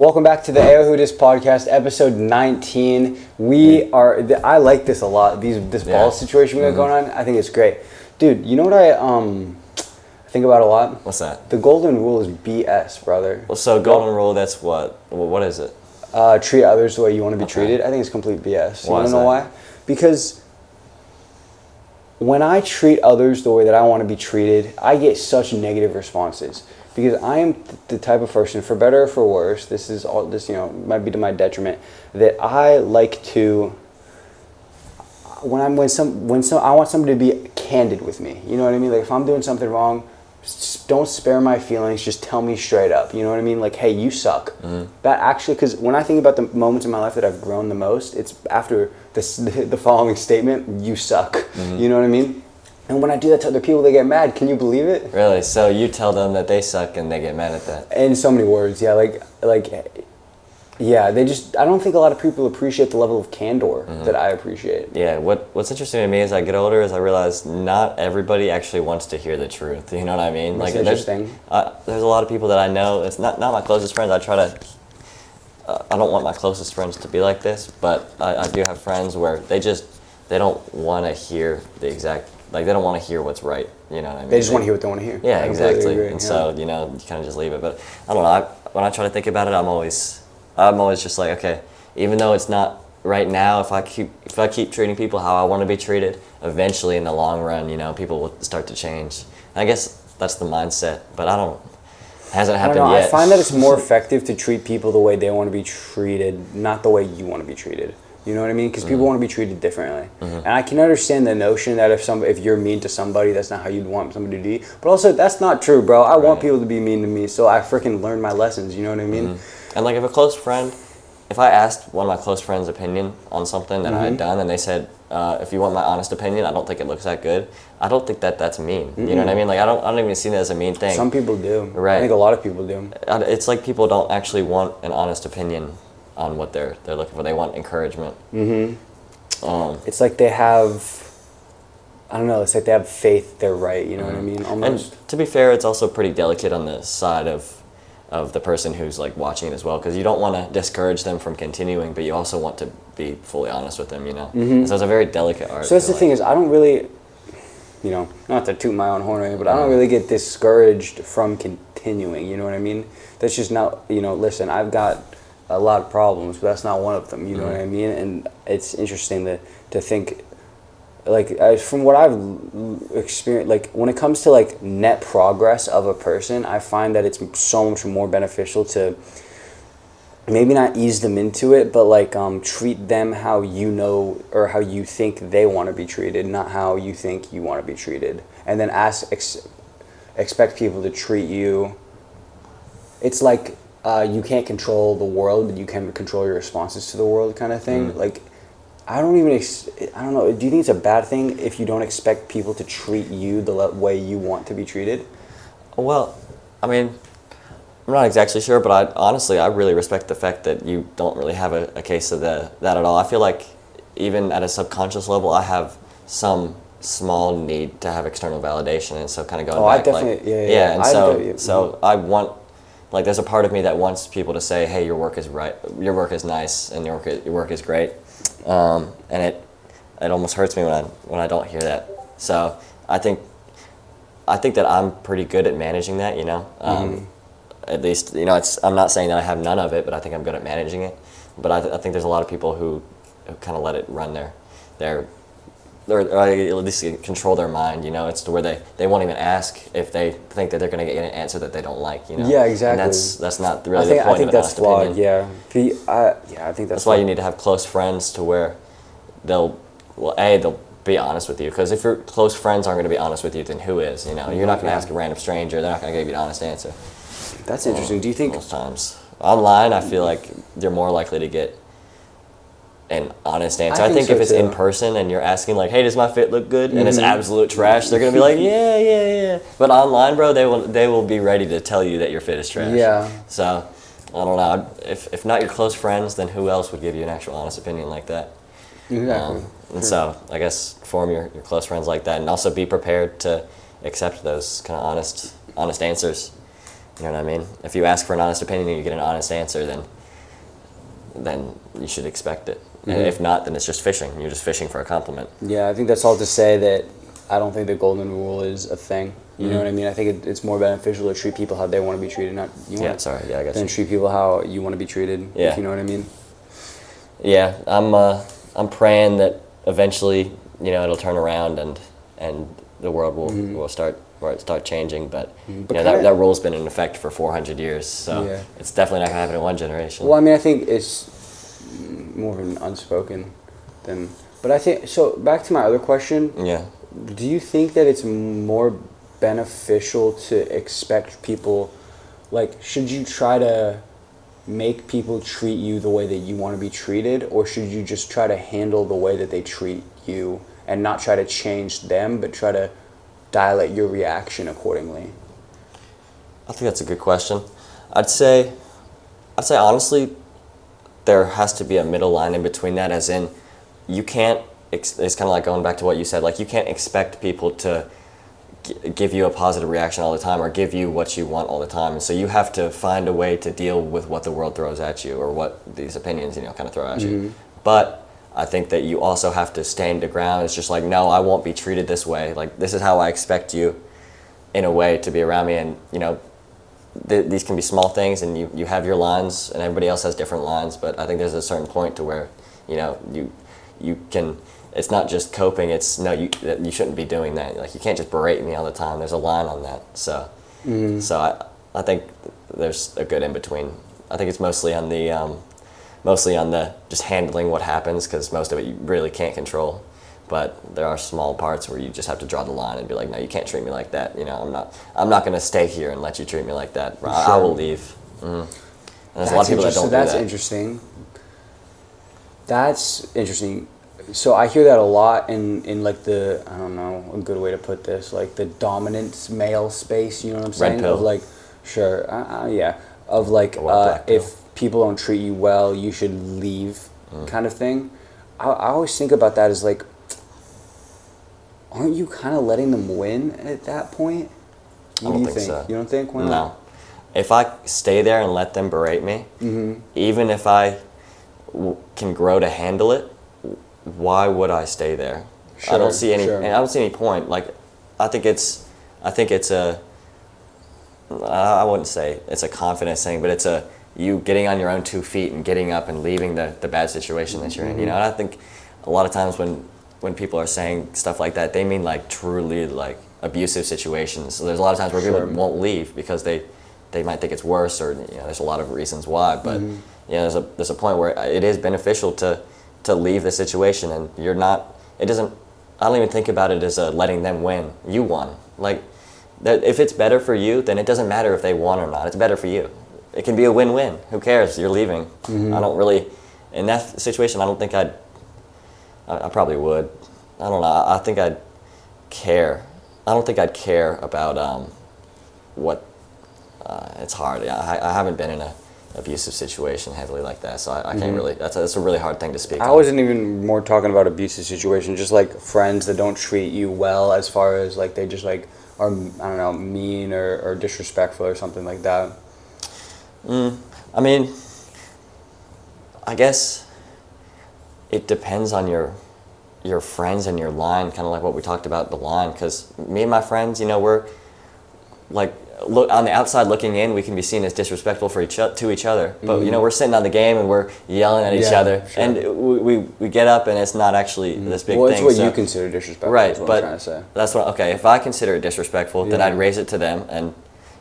Welcome back to the aowhodis podcast, episode 19. I like this a lot. This ball situation we got going on. I think it's great, dude. You know what I think about a lot? What's that? The golden rule is BS, brother. Well, so golden rule. That's what? What is it? Treat others the way you want to be treated. I think it's complete BS. You want to know why? Because when I treat others the way that I want to be treated, I get such negative responses. Because I am the type of person, for better or for worse, this might be to my detriment, that I like to, I want somebody to be candid with me. You know what I mean? Like if I'm doing something wrong, don't spare my feelings, just tell me straight up. You know what I mean? Like, hey, you suck. Mm-hmm. That actually, because when I think about the moments in my life that I've grown the most, it's after the following statement, you suck. Mm-hmm. You know what I mean? And when I do that to other people, they get mad. Can you believe it? Really? So you tell them that they suck and they get mad at that? In so many words, yeah. Yeah, I don't think a lot of people appreciate the level of candor that I appreciate. Yeah, what's interesting to me as I get older is I realize not everybody actually wants to hear the truth. You know what I mean? That's interesting. There's a lot of people that I know, it's not my closest friends. I don't want my closest friends to be like this, but I do have friends where they don't want to hear the exact, like they don't want to hear what's right, you know what I mean? They just want to hear what they want to hear. Yeah, exactly. And so, you know, you kind of just leave it. But I don't know, when I try to think about it, I'm always just like, okay, even though it's not right now, if I keep treating people how I want to be treated, eventually in the long run, you know, people will start to change. And I guess that's the mindset, but it hasn't happened yet. I find that it's more effective to treat people the way they want to be treated, not the way you want to be treated. You know what I mean? Because people want to be treated differently. And I can understand the notion that if you're mean to somebody, that's not how you'd want somebody to be. But also, that's not true, bro. I want people to be mean to me, so I freaking learned my lessons. You know what I mean? And like if I asked one of my close friends' opinion on something that I had done, and they said, if you want my honest opinion, I don't think it looks that good. I don't think that's mean. You know what I mean? Like I don't even see that as a mean thing. Some people do. Right. I think a lot of people do. It's like people don't actually want an honest opinion on what they're looking for. They want encouragement. It's like they have, I don't know, it's like they have faith they're right, you know what I mean? Almost. And to be fair, it's also pretty delicate on the side of the person who's like watching it as well, because you don't want to discourage them from continuing, but you also want to be fully honest with them, you know? So it's a very delicate art. So that's the thing is, I don't really, you know, not to toot my own horn or anything, but I don't really get discouraged from continuing, you know what I mean? That's just not, you know, listen, I've got a lot of problems, but that's not one of them, you know what I mean? And it's interesting to think, like, from what I've experienced, like, when it comes to, like, net progress of a person, I find that it's so much more beneficial to maybe not ease them into it, but, like, treat them how you know or how you think they want to be treated, not how you think you want to be treated. And then expect people to treat you. It's like, you can't control the world, but you can control your responses to the world, kind of thing. Like, I don't know. Do you think it's a bad thing if you don't expect people to treat you the way you want to be treated? Well, I mean, I'm not exactly sure, but I really respect the fact that you don't really have a case of that at all. I feel like even at a subconscious level, I have some small need to have external validation, and so kind of going back, I definitely, and so I want. Like, there's a part of me that wants people to say, hey, your work is right, your work is nice, and your work is great. And it almost hurts me when I don't hear that. So I think that I'm pretty good at managing that, you know. At least, you know, I'm not saying that I have none of it, but I think I'm good at managing it. But I think there's a lot of people who kind of let it run or at least control their mind, you know. It's to where they won't even ask if they think that they're going to get an answer that they don't like, you know. Yeah, exactly. And that's not really the point. I think of that's flawed. opinion. Yeah. I think that's why you need to have close friends to where they'll be honest with you. Because if your close friends aren't going to be honest with you, then who is? You know, you're not going to ask a random stranger. They're not going to give you an honest answer. That's interesting. Do you think most times online, I feel like you're more likely to get an honest answer. I think so if it's in person and you're asking like, hey, does my fit look good? And it's absolute trash, they're gonna be like, yeah. But online, bro, they will be ready to tell you that your fit is trash. Yeah. So I don't know. If not your close friends, then who else would give you an actual honest opinion like that? Exactly. And so I guess form your close friends like that, and also be prepared to accept those kind of honest answers. You know what I mean? If you ask for an honest opinion and you get an honest answer, then you should expect it. And if not, then it's just fishing. You're just fishing for a compliment. Yeah, I think that's all to say that I don't think the golden rule is a thing. You know what I mean? I think it's more beneficial to treat people how they want to be treated, not you. Yeah, sorry. Yeah, I got than you. treat people how you want to be treated. Yeah. If you know what I mean? Yeah, I'm praying that eventually, it'll turn around and the world will start changing. But, that rule's been in effect for 400 years, so it's definitely not gonna happen in one generation. Well, I mean, I think it's more of an unspoken than. But I think so. Back to my other question. Yeah. Do you think that it's more beneficial to expect people, like, should you try to make people treat you the way that you want to be treated, or should you just try to handle the way that they treat you and not try to change them, but try to dilate your reaction accordingly? I think that's a good question. I'd say honestly, there has to be a middle line in between that, as in, you can't, it's kind of like going back to what you said, like, you can't expect people to give you a positive reaction all the time or give you what you want all the time. And so you have to find a way to deal with what the world throws at you, or what these opinions, kind of throw at you. But I think that you also have to stand the ground. It's just like, no, I won't be treated this way. Like, this is how I expect you, in a way, to be around me. And, these can be small things, and you have your lines, and everybody else has different lines. But I think there's a certain point to where, you can, it's not just coping, it's, no, you shouldn't be doing that. Like, you can't just berate me all the time. There's a line on that. So, I think there's a good in between. I think it's mostly on the just handling what happens, because most of it you really can't control. But there are small parts where you just have to draw the line and be like, no, you can't treat me like that. I'm not going to stay here and let you treat me like that. Sure. I will leave. And there's a lot of people that don't do that. That's interesting. That's interesting. So I hear that a lot in like the, I don't know, a good way to put this, like the dominant male space, you know what I'm saying? Red pill. Of like, sure, yeah. Of like, if people don't treat you well, you should leave kind of thing. I always think about that as like, aren't you kind of letting them win at that point? I don't think so. You don't think? Why not? No. If I stay there and let them berate me, even if I can grow to handle it, why would I stay there? Sure, I don't see any. sure. And I don't see any point. Like, I think it's a. I wouldn't say it's a confidence thing, but it's you getting on your own 2 feet and getting up and leaving the bad situation that you're in. And I think a lot of times when people are saying stuff like that, they mean like truly like abusive situations. So there's a lot of times where people won't leave because they might think it's worse, or there's a lot of reasons why. But there's a point where it is beneficial to leave the situation, and you're not. It doesn't. I don't even think about it as letting them win. You won. Like, that if it's better for you, then it doesn't matter if they won or not. It's better for you. It can be a win-win. Who cares? You're leaving. I don't really. In that situation, I don't think I probably would. I don't know. I think I'd care. I don't think I'd care about what. It's hard. I haven't been in a abusive situation heavily like that, so I can't really. That's a really hard thing to speak. I wasn't even more talking about abusive situation. Just like friends that don't treat you well, as far as like they just like are, I don't know, mean or disrespectful or something like that. I mean, I guess it depends on your friends and your line, kind of like what we talked about, the line. Because me and my friends, we're like, look on the outside looking in, we can be seen as disrespectful to each other. But we're sitting on the game and we're yelling at each other, sure. And we get up and it's not actually this big Well, thing. it's what you consider disrespectful. Right, is what but I'm trying to say. that's what. Okay, if I consider it disrespectful, then I'd raise it to them. And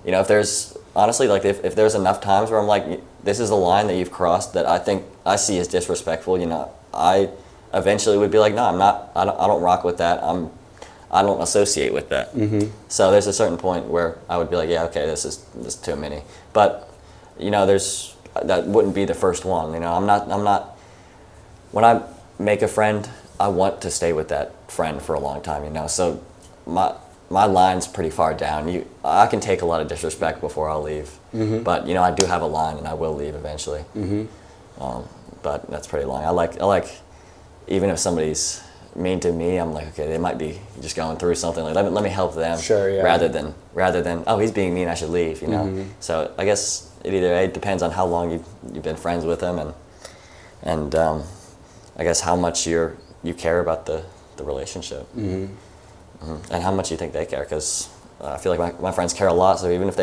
if there's honestly, like, if there's enough times where I'm like, this is a line that you've crossed that I think I see as disrespectful, I eventually would be like, no, I'm not. I don't rock with that. I don't associate with that. So there's a certain point where I would be like, yeah, okay, this is too many. But that wouldn't be the first one. I'm not. When I make a friend, I want to stay with that friend for a long time. So my line's pretty far down. I can take a lot of disrespect before I'll leave. But I do have a line, and I will leave eventually. But that's pretty long. I like even if somebody's mean to me, I'm like, okay, they might be just going through something. Like, let me help them. Sure, yeah. Rather than oh, he's being mean, I should leave. You know. Mm-hmm. So I guess it depends on how long you've been friends with them, and I guess how much you care about the relationship, and how much you think they care. Because I feel like my friends care a lot. So even if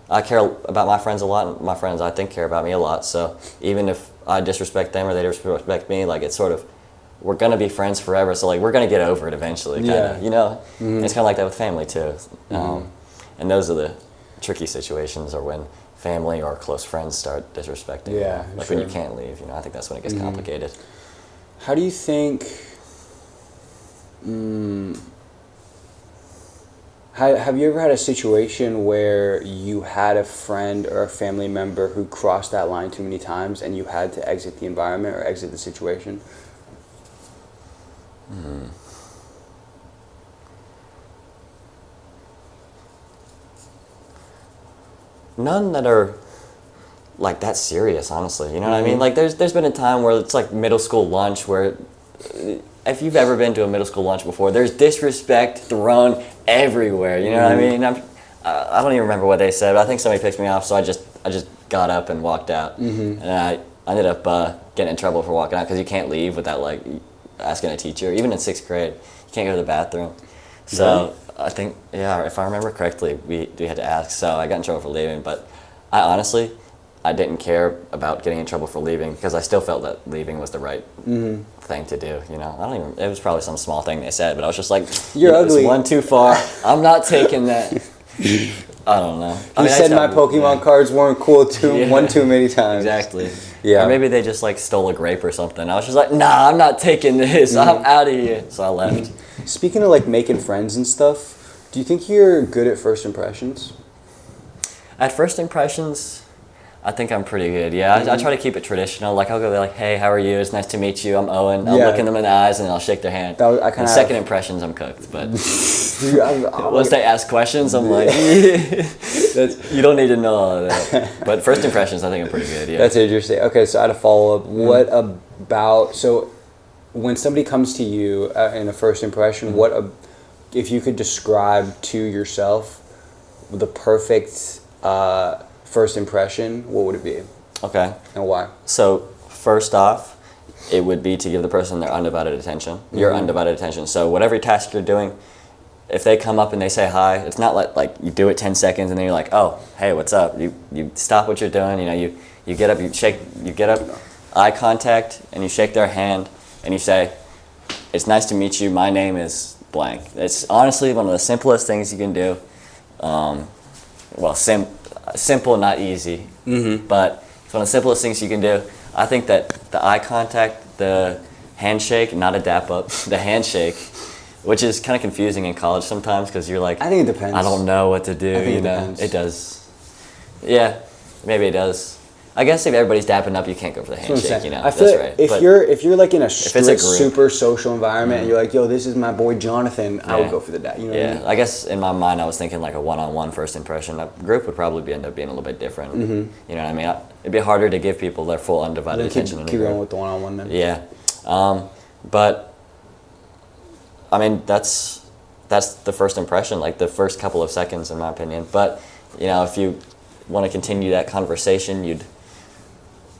I care about my friends a lot, and my friends I think care about me a lot. So even if I disrespect them or they disrespect me, like it's sort of, we're gonna be friends forever. So like we're gonna get over it eventually, kind of. You know, and it's kind of like that with family too. And those are the tricky situations, or when family or close friends start disrespecting. Yeah, like sure. when you can't leave. You know, I think that's when it gets complicated. How do you think? Have you ever had a situation where you had a friend or a family member who crossed that line too many times and you had to exit the environment or exit the situation? None that are like that serious, honestly. You know what I mean? Like there's been a time where it's like middle school lunch where, if you've ever been to a middle school lunch before, there's disrespect thrown everywhere. You know what I mean? I don't even remember what they said, but I think somebody picked me off, so I just got up and walked out, and I ended up getting in trouble for walking out because you can't leave without like asking a teacher. Even in 6th grade, you can't go to the bathroom. So I think, yeah, if I remember correctly, we had to ask. So I got in trouble for leaving, but I didn't care about getting in trouble for leaving because I still felt that leaving was the right thing to do. You know, it was probably some small thing they said, but I was just like, you're ugly. It's one too far. I'm not taking that. I don't know. You said my Pokemon cards weren't cool one too many times. Exactly. Yeah. Or maybe they just like stole a grape or something. I was just like, nah, I'm not taking this. I'm out of here. So I left. Speaking of like making friends and stuff, do you think you're good at first impressions? At first impressions, I think I'm pretty good. Yeah, I try to keep it traditional. Like I'll go be like, "Hey, how are you? It's nice to meet you. I'm Owen." I'll look them in the eyes and I'll shake their hand. And second impressions, I'm cooked. But once they ask questions, I'm like, "You don't need to know all of that." But first impressions, I think I'm pretty good. Yeah. That's interesting. Okay, so I had a follow up. What about when somebody comes to you in a first impression? If you could describe to yourself the perfect first impression, what would it be? Okay. And why? So first off, it would be to give the person their undivided attention, your undivided attention. So whatever task you're doing, if they come up and they say hi, it's not like you do it 10 seconds and then you're like, oh, hey, what's up? You stop what you're doing. You know, you get up, you get up, eye contact, and you shake their hand and you say, it's nice to meet you. My name is blank. It's honestly one of the simplest things you can do. Simple, not easy, but it's one of the simplest things you can do. I think that the eye contact, the handshake, not a dap up, the handshake, which is kind of confusing in college sometimes because you're like, I think it depends. I don't know what to do. I think you know, depends. It does. Yeah, maybe it does. I guess if everybody's dapping up, you can't go for the handshake. You know, I feel that's like right. if you're like in a strict, group, super social environment, and you're like, yo, this is my boy Jonathan, I would go for the dap. You know what I mean? I guess in my mind, I was thinking like a one-on-one first impression. A group would probably end up being a little bit different. You know what I mean? It'd be harder to give people their full undivided attention. Keep going with the one-on-one then. Yeah, but I mean that's the first impression, like the first couple of seconds, in my opinion. But you know, if you want to continue that conversation,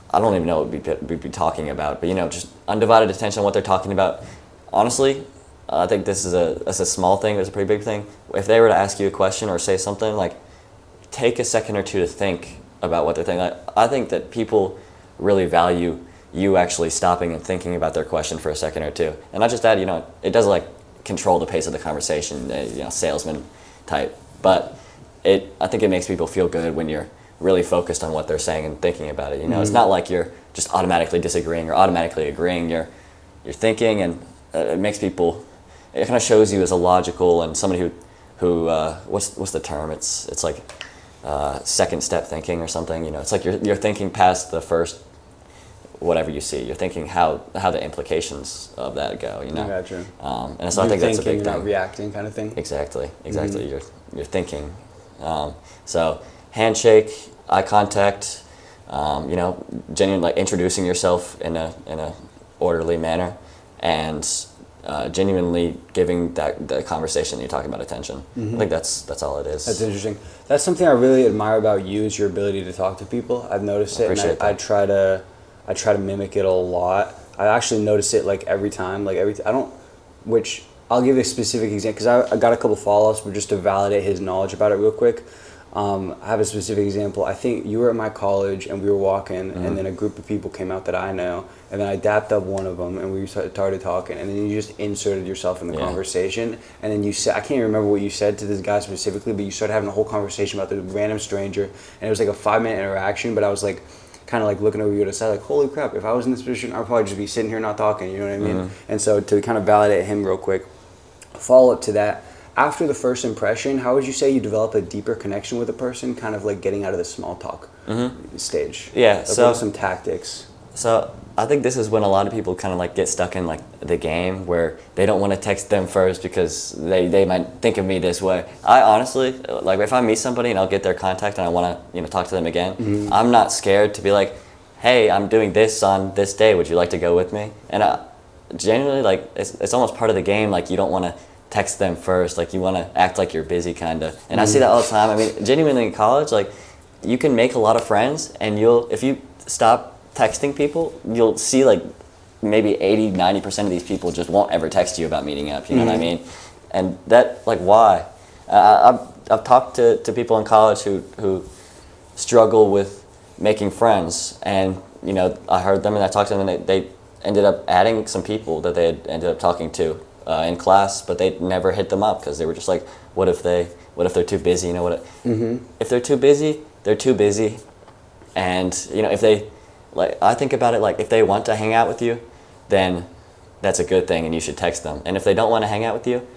I don't even know what we'd be talking about, but you know, just undivided attention on what they're talking about. Honestly, I think this is a small thing, but it's a pretty big thing. If they were to ask you a question or say something, like, take a second or two to think about what they're thinking. I think that people really value you actually stopping and thinking about their question for a second or two. And not just that, you know, it does like control the pace of the conversation, you know, salesman type. But I think it makes people feel good when you're really focused on what they're saying and thinking about it. You know, it's not like you're just automatically disagreeing or automatically agreeing. You're thinking, and it makes people. It kind of shows you as a logical and somebody who what's the term? It's like second step thinking or something. You know, it's like you're thinking past the first whatever you see. You're thinking how the implications of that go. You know. I gotcha. And so I think that's a big thing. Not reacting, kind of thing. Exactly. You're thinking. So. Handshake, eye contact, you know, genuine, like introducing yourself in a orderly manner, and genuinely giving the conversation that you're talking about attention. I think that's all it is. That's interesting. That's something I really admire about you, is your ability to talk to people. I've noticed it, and I try to mimic it a lot. I actually notice it like every time, which I'll give a specific example because I got a couple follow-ups, but just to validate his knowledge about it real quick. I have a specific example. I think you were at my college and we were walking, and then a group of people came out that I know, and then I dapped up one of them and we started talking, and then you just inserted yourself in the conversation, and then you said, I can't even remember what you said to this guy specifically, but you started having a whole conversation about the random stranger, and it was like a 5-minute interaction, but I was like kind of like looking over you to the side like, holy crap, if I was in this position, I'd probably just be sitting here not talking, you know what I mean? And so to kind of validate him real quick, follow up to that, after the first impression, how would you say you develop a deeper connection with a person, kind of like getting out of the small talk stage? Yeah, like, what are some tactics? So I think this is when a lot of people kind of like get stuck in like the game where they don't want to text them first because they might think of me this way. I honestly, like if I meet somebody and I'll get their contact and I want to talk to them again, I'm not scared to be like, hey, I'm doing this on this day, would you like to go with me? And genuinely, like it's almost part of the game, like you don't want to text them first, like you want to act like you're busy kind of. And I see that all the time. I mean, genuinely in college, like you can make a lot of friends, and if you stop texting people, you'll see like maybe 80-90% of these people just won't ever text you about meeting up, you know what I mean? And that, like, why? I've talked to people in college who struggle with making friends, and I heard them and I talked to them, and they ended up adding some people that they had ended up talking to in class, but they never hit them up because they were just like, what if they're too busy? If they're too busy, they're too busy. And if they, like, I think about it like, if they want to hang out with you, then that's a good thing and you should text them. And if they don't want to hang out with you,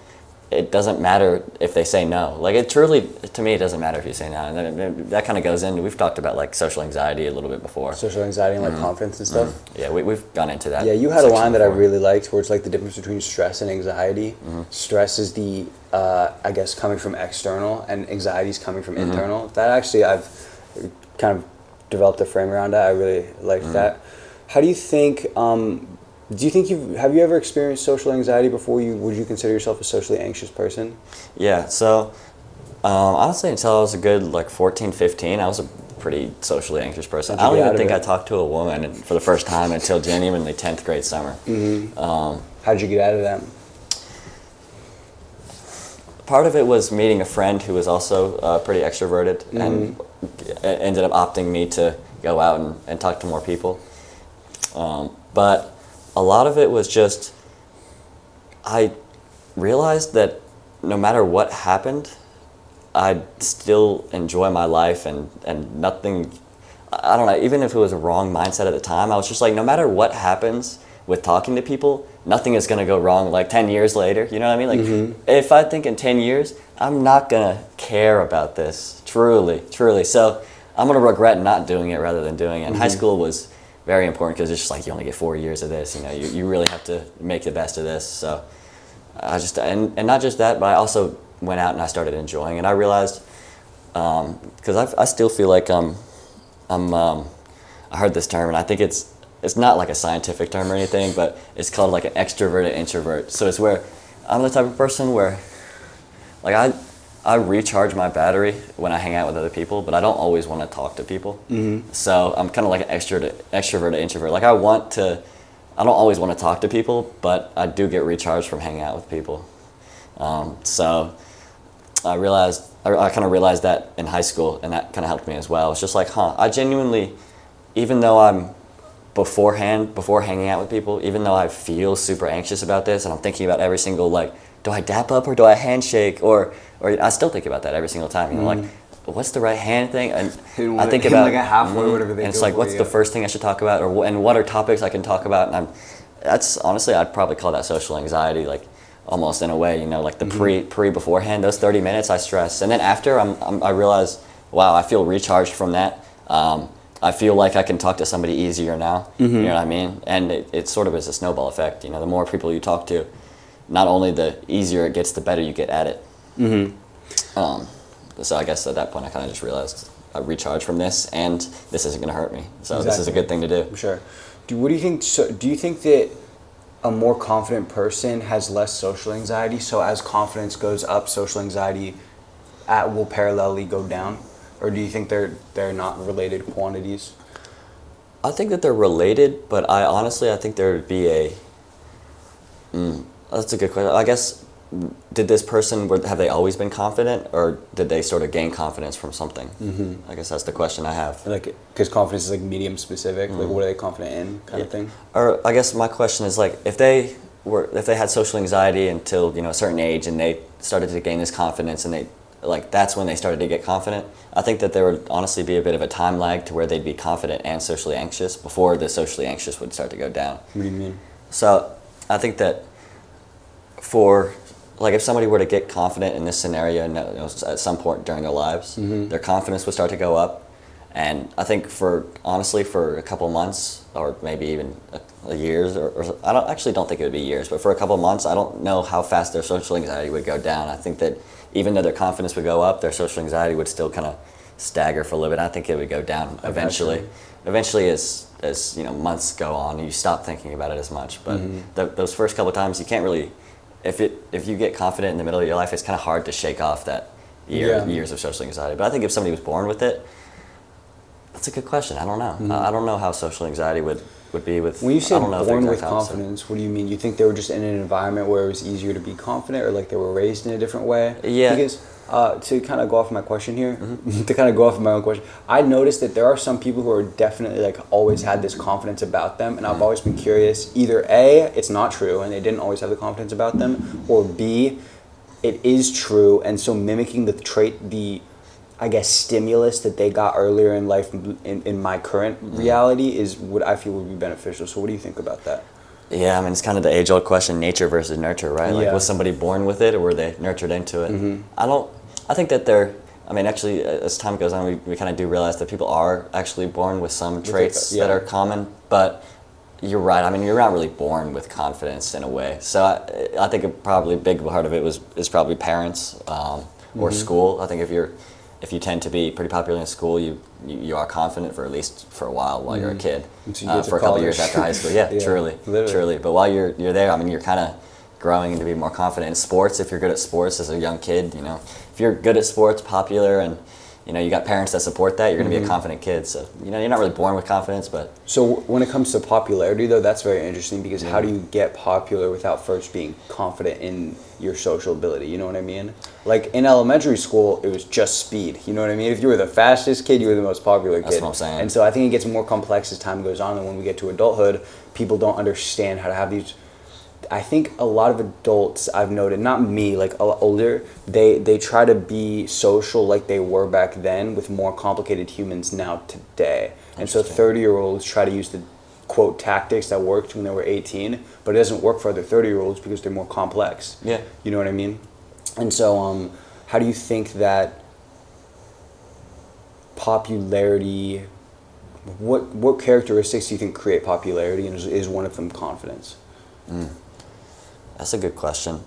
it doesn't matter if they say no. Like, it truly, to me, it doesn't matter if you say no. And that kind of goes into, we've talked about like social anxiety a little bit before. Social anxiety and like confidence and stuff. Yeah, we've gone into that. Yeah, you had a line that I really liked where it's like the difference between stress and anxiety. Stress is the, I guess, coming from external, and anxiety is coming from internal. That actually, I've kind of developed a frame around that. I really liked that. How do you think, have you ever experienced social anxiety before? Would you consider yourself a socially anxious person? Yeah, so honestly, until I was a good like 14, 15, I was a pretty socially anxious person. I don't even think I talked to a woman for the first time until genuinely 10th grade summer. How did you get out of that? Part of it was meeting a friend who was also pretty extroverted and ended up opting me to go out and talk to more people. But a lot of it was just, I realized that no matter what happened, I'd still enjoy my life, and nothing, I don't know, even if it was a wrong mindset at the time, I was just like, no matter what happens with talking to people, nothing is going to go wrong like 10 years later, you know what I mean? Like, if I think in 10 years, I'm not going to care about this, truly. So I'm going to regret not doing it rather than doing it. And high school was very important because it's just like you only get 4 years of this, you really have to make the best of this. So I just, and not just that, but I also went out and I started enjoying it. I realized, because I still feel like I heard this term, and I think it's not like a scientific term or anything, but it's called like an extroverted introvert. So it's where I'm the type of person where, like, I recharge my battery when I hang out with other people, but I don't always want to talk to people. So I'm kind of like an extroverted introvert. Like, I don't always want to talk to people, but I do get recharged from hanging out with people. So I kind of realized that in high school, and that kind of helped me as well. It's just like, I genuinely, even though I'm before hanging out with people, even though I feel super anxious about this, and I'm thinking about every single, like, do I dap up or do I handshake, or I still think about that every single time. Like, what's the right hand thing? And I think about like a halfway, whatever they and it's like, what's the first thing I should talk about, and what are topics I can talk about? And that's honestly, I'd probably call that social anxiety, like, almost in a way, like the beforehand, those 30 minutes I stress, and then after I realize, wow, I feel recharged from that. I feel like I can talk to somebody easier now. You know what I mean? And it sort of is a snowball effect. The more people you talk to, not only the easier it gets, the better you get at it. So I guess at that point I kind of just realized I recharge from this, and this isn't going to hurt me. So This is a good thing to do. Sure. Do you think that a more confident person has less social anxiety. So as confidence goes up, social anxiety will parallelly go down, or do you think they're not related quantities? I think that they're related, but I think there would be a. That's a good question. I guess, did this person, have they always been confident, or did they sort of gain confidence from something? I guess that's the question I have. Like, because confidence is like medium specific. Like, what are they confident in, kind of thing? Or I guess my question is, like, if they had social anxiety until, a certain age, and they started to gain this confidence, and that's when they started to get confident. I think that there would honestly be a bit of a time lag to where they'd be confident and socially anxious before the socially anxious would start to go down. What do you mean? So I think that if somebody were to get confident in this scenario, at some point during their lives, their confidence would start to go up. And I think for a couple months, or maybe even a years, or I don't think it would be years, but for a couple months, I don't know how fast their social anxiety would go down. I think that even though their confidence would go up, their social anxiety would still kind of stagger for a little bit. I think it would go down eventually. Eventually, as months go on, you stop thinking about it as much. But those first couple of times, you can't really. If you get confident in the middle of your life, it's kind of hard to shake off that years of social anxiety. But I think if somebody was born with it, that's a good question. I don't know. I don't know how social anxiety would be with. When you say born with confidence, what do you mean? You think they were just in an environment where it was easier to be confident, or like they were raised in a different way? Yeah. Because to kind of go off my question here, to kind of go off of my own question, I noticed that there are some people who are definitely like always had this confidence about them, and I've always been curious. Either A, it's not true, and they didn't always have the confidence about them, or B, it is true, and so mimicking the trait, I guess, stimulus that they got earlier in life in my current reality is what I feel would be beneficial. So what do you think about that? Yeah, I mean, it's kind of the age-old question, nature versus nurture, right? Like, was somebody born with it, or were they nurtured into it? I think that actually, as time goes on, we kind of do realize that people are actually born with some traits that are common, but you're right. I mean, you're not really born with confidence in a way. So I think a big part of it is probably parents or school. I think if you tend to be pretty popular in school, you are confident for at least for a while you're a kid, for a couple of years after high school. Yeah, truly. But while you're there, I mean, you're kind of growing into be more confident in sports. If you're good at sports as a young kid, if you're good at sports, popular, and you got parents that support that, you're going to be a confident kid. So you're not really born with confidence, but. So when it comes to popularity, though, that's very interesting, because how do you get popular without first being confident in your social ability? You know what I mean? Like in elementary school, it was just speed. You know what I mean? If you were the fastest kid, you were the most popular kid. That's what I'm saying. And so I think it gets more complex as time goes on, and when we get to adulthood, people don't understand how to have these. I think a lot of adults I've noted, not me, like older, they try to be social like they were back then with more complicated humans now today. And so 30-year-olds try to use the quote tactics that worked when they were 18, but it doesn't work for other 30-year-olds because they're more complex. Yeah. You know what I mean? And so how do you think that popularity, what characteristics do you think create popularity, and is one of them confidence? That's a good question.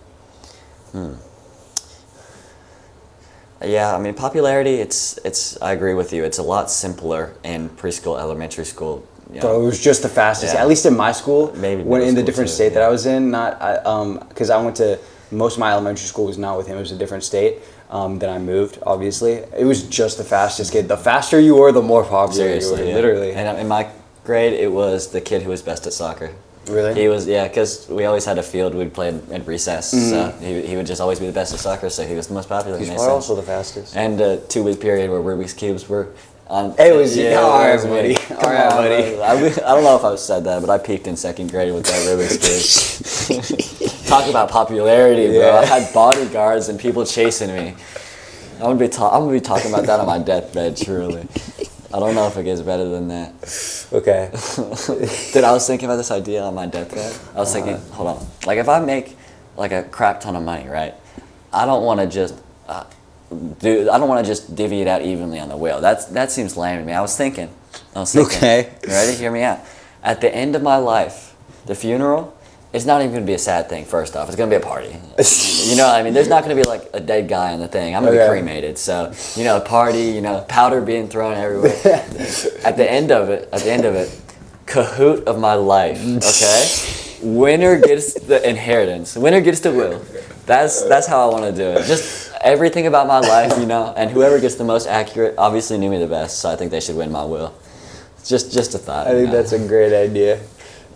Yeah, I mean, popularity, it's. I agree with you. It's a lot simpler in preschool, elementary school. Bro, it was just the fastest. At least in my school, maybe when in the different state that I was in, because I went to most of my elementary school was not with him. It was a different state. Then I moved. Obviously, it was just the fastest kid. The faster you were, the more popular you were. Literally. And in my grade, it was the kid who was best at soccer. Really? He was, because we always had a field we'd play at recess, so he would just always be the best at soccer, so he was the most popular. He's also the fastest. And a 2-week period where Rubik's Cubes were on. It was, alright, buddy. Alright, buddy. I don't know if I said that, but I peaked in second grade with that Rubik's Cube. Talk about popularity, bro. I had bodyguards and people chasing me. I'm gonna be talking about that on my deathbed, truly. I don't know if it gets better than that. Okay. Dude, I was thinking about this idea on my deathbed. I was thinking, hold on. Like, if I make, like, a crap ton of money, right? I don't want to just, divvy it out evenly on the wheel. That seems lame to me. I was thinking. Okay. You ready? Hear me out. At the end of my life, the funeral, it's not even going to be a sad thing, first off. It's going to be a party. You know what I mean? There's not going to be, like, a dead guy in the thing. I'm going to be cremated. So, a party, powder being thrown everywhere. At the end of it, Kahoot of my life, okay? winner gets the inheritance. Winner gets the will. That's how I want to do it. Just everything about my life, you know, and whoever gets the most accurate obviously knew me the best, so I think they should win my will. Just a thought. I think that's a great idea.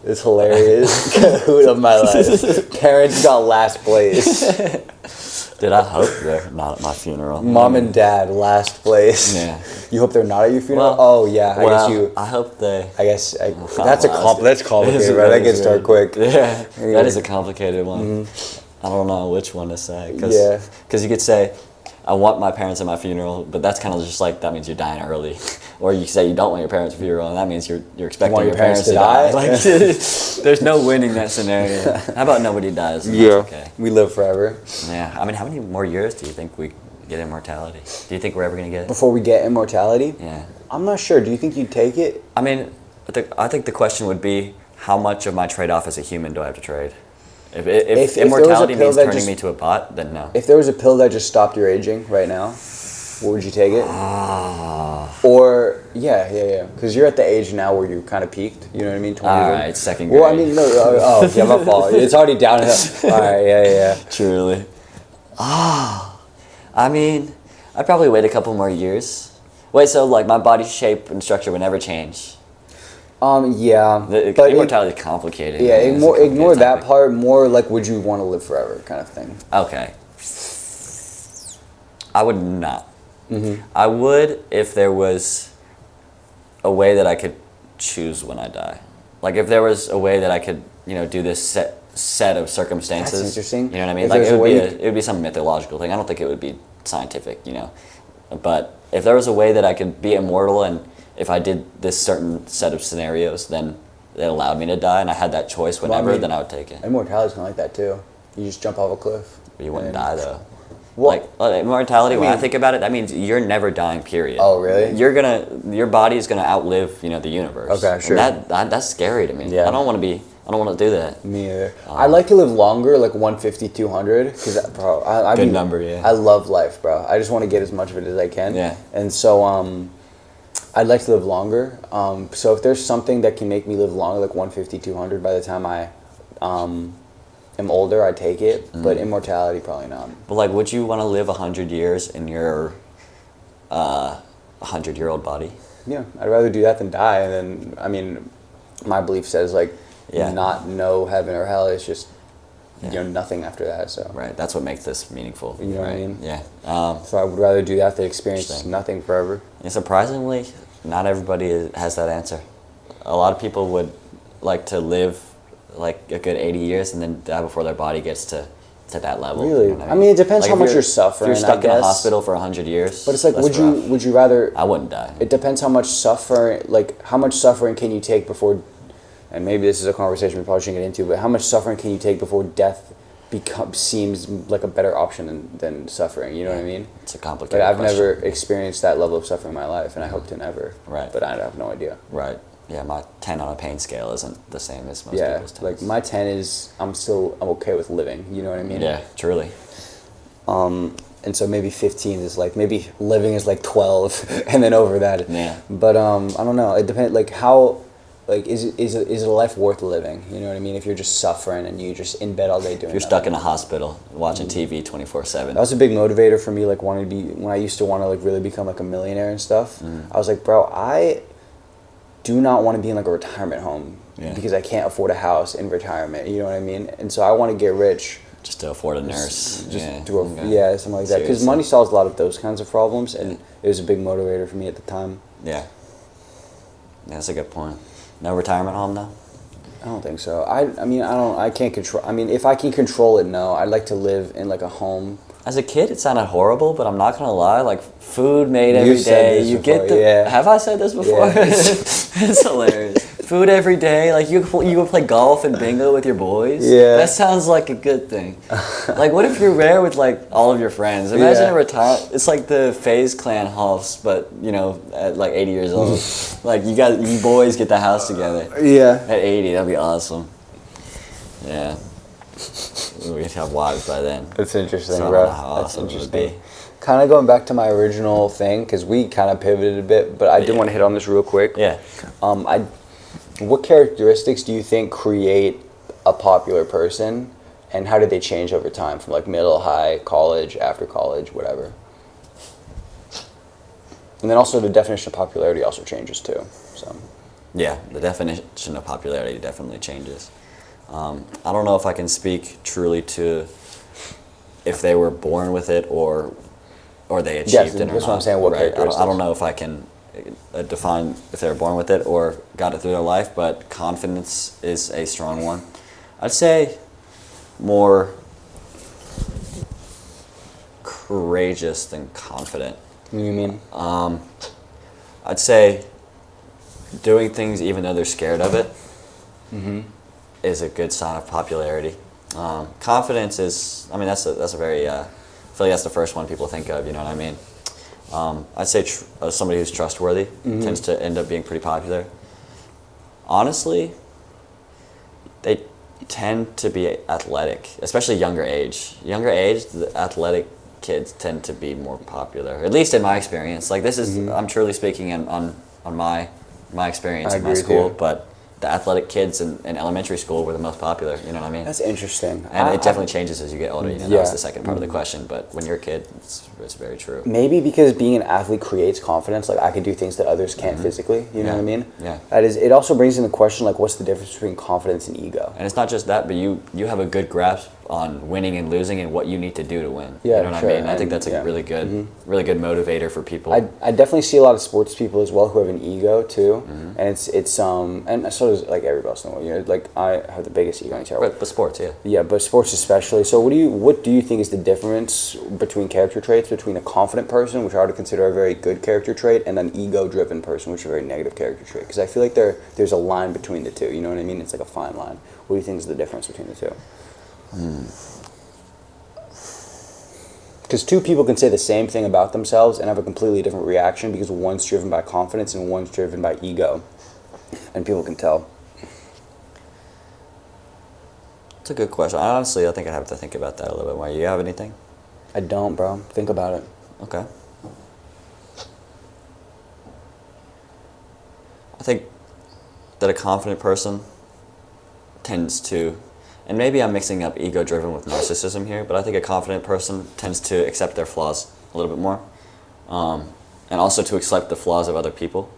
It's hilarious. Kahoot of my life. Parents got last place. Dude, I hope they're not at my funeral. Mom and dad last place. Yeah. You hope they're not at your funeral? Well, oh yeah, I guess you. I hope they. That's complicated, right? That gets started quick. Yeah, that is a complicated one. Mm-hmm. I don't know which one to say. Because you could say, I want my parents at my funeral, but that's kind of just like, that means you're dying early. Or you say you don't want your parents at your funeral, and that means you're expecting your parents to die. Like, there's no winning that scenario. How about nobody dies? Yeah. Okay. We live forever. Yeah. I mean, how many more years do you think we get immortality? Do you think we're ever going to get it? Before we get immortality? Yeah. I'm not sure. Do you think you'd take it? I mean, I think the question would be, how much of my trade-off as a human do I have to trade? If immortality means turning me to a bot, then no. If there was a pill that just stopped your aging right now, what would you take it? Or, yeah. Because you're at the age now where you kind of peaked. You know what I mean? 20 All right, second grade. Well, I mean, no, yeah, my fault. It's already downhill. All right, yeah. Truly. I mean, I'd probably wait a couple more years. Wait, so like my body shape and structure would never change? Yeah. But immortality is complicated. Yeah, ignore that part. More like, would you want to live forever kind of thing. Okay. I would not. Mm-hmm. I would if there was a way that I could choose when I die. Like if there was a way that I could, do this set of circumstances. That's interesting. You know what I mean? If like it would be some mythological thing. I don't think it would be scientific, But if there was a way that I could be immortal, and if I did this certain set of scenarios, then it allowed me to die, and I had that choice whenever, then I would take it. Immortality's kind of like that too. You just jump off a cliff. But you wouldn't die though. Well, like immortality, when I think about it, that means you're never dying. Period. Oh, really? Your body is gonna outlive, the universe. Okay, sure. And that's scary to me. Yeah. I don't want to do that. Me either. I'd like to live longer, like 150, 200, because good number, yeah. I love life, bro. I just want to get as much of it as I can. Yeah. And so, I'd like to live longer. So if there's something that can make me live longer, like 150, 200, by the time I, am older, I take it, but immortality probably not. But like, would you want to live 100 years in your 100-year-old body? Yeah, I'd rather do that than die. And then, I mean, my belief says not know heaven or hell. It's just nothing after that. So right, that's what makes this meaningful. You know what I mean? Yeah. So I would rather do that than experience nothing forever. And surprisingly, not everybody has that answer. A lot of people would like to live like a good 80 years and then die before their body gets to that level. Really? I mean, it depends how much you're suffering. If you're stuck in a hospital for 100 years. But it's like, would you rather? I wouldn't die. It depends how much suffering, how much suffering can you take before, and maybe this is a conversation we probably shouldn't get into, but how much suffering can you take before death seems like a better option than suffering? You know what I mean? It's a complicated But I've question. never experienced that level of suffering in my life, and I hope to never. Right. But I have no idea. Right. Yeah, my 10 on a pain scale isn't the same as most people's 10s. Like my 10 is I'm okay with living. You know what I mean? Yeah, truly. And so maybe 15 is maybe living is 12, and then over that. Yeah. But I don't know. It depends. How, is a life worth living? You know what I mean? If you're just suffering and you're just in bed all day doing. If you're stuck in a hospital watching TV 24/7. That was a big motivator for me. When I used to want to really become a millionaire and stuff. I was like, bro, I do not want to be in a retirement home because I can't afford a house in retirement. You know what I mean? And so I want to get rich. Just to afford a nurse. Something like that. Because money solves a lot of those kinds of problems, and it was a big motivator for me at the time. Yeah. That's a good point. No retirement home though? I don't think so. I can't control. I mean, if I can control it, no. I'd like to live in a home. As a kid, it sounded horrible, but I'm not gonna lie. Food made every day. You get the. Have I said this before? Yeah. It's hilarious. Food every day. You would play golf and bingo with your boys. Yeah. That sounds like a good thing. What if you're there with all of your friends? Imagine a retire. It's like the FaZe Clan house, but at 80 years old. You boys get the house together. Yeah. At 80, that'd be awesome. Yeah. We'd have wives by then. That's interesting, So bro. That's That's interesting. It would be. Kind of going back to my original thing, because we kind of pivoted a bit, but I did want to hit on this real quick. Yeah. What characteristics do you think create a popular person, and how did they change over time from like middle, high, college, after college, whatever? And then also the definition of popularity also changes too. So. Yeah, the definition of popularity definitely changes. I don't know if I can speak truly to if they were born with it or they achieved it or not. That's what I'm saying. What characteristics? I don't know if I can define if they were born with it or got it through their life, but confidence is a strong one. I'd say more courageous than confident. What do you mean? I'd say doing things even though they're scared of it is a good sign of popularity. Confidence is, I mean, that's a very, I feel like that's the first one people think of, you know what I mean? I'd say somebody who's trustworthy tends to end up being pretty popular. Honestly, they tend to be athletic, especially younger age. Younger age, the athletic kids tend to be more popular, at least in my experience. Like this is, I'm truly speaking on my experience in my school, but the athletic kids in elementary school were the most popular, you know what I mean? That's interesting. And it definitely changes as you get older, you know, that's the second part of the question, but when you're a kid, it's very true. Maybe because being an athlete creates confidence, like I can do things that others can't physically, you know what I mean? Yeah. That is, it also brings in the question, like what's the difference between confidence and ego? And it's not just that, but you have a good grasp on winning and losing and what you need to do to win. Yeah, you know what sure. I mean? I think that's a really good motivator for people. I definitely see a lot of sports people as well who have an ego too, and it's and so does like everybody else in the world. You know, like I have the biggest ego in the world. But sports, yeah. Yeah, but sports especially. So what do you think is the difference between character traits between a confident person, which I would consider a very good character trait, and an ego-driven person, which is a very negative character trait? Because I feel like there's a line between the two. You know what I mean? It's like a fine line. What do you think is the difference between the two? Because two people can say the same thing about themselves and have a completely different reaction because one's driven by confidence and one's driven by ego. And people can tell. It's a good question. Honestly, I think I have to think about that a little bit more. You have anything? I don't, bro. Think about it. Okay. I think that a confident person tends to, and maybe I'm mixing up ego-driven with narcissism here, but I think a confident person tends to accept their flaws a little bit more, and also to accept the flaws of other people.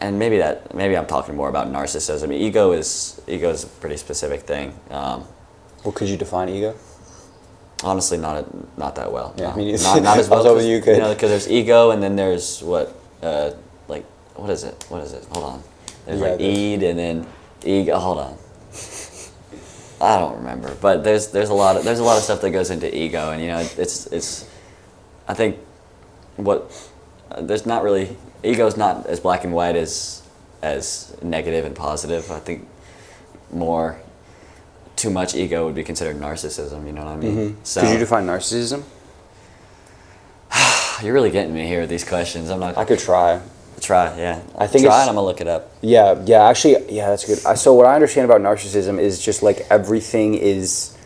And maybe I'm talking more about narcissism. Ego is a pretty specific thing. Well, could you define ego? Honestly, not that well. Yeah, no. not as well. As you could. You know, because there's ego, and then there's what is it? Hold on. There's like id, and then ego. Hold on. I don't remember, but there's a lot of stuff that goes into ego, and you know, it's. I think there's not really, ego's not as black and white as negative and positive. I think more too much ego would be considered narcissism. You know what I mean? So, could you define narcissism? You're really getting me here with these questions. I'm not. I could try. Try, yeah. I think and I'm gonna look it up. Yeah. Actually, yeah, that's good. So what I understand about narcissism is just like everything is.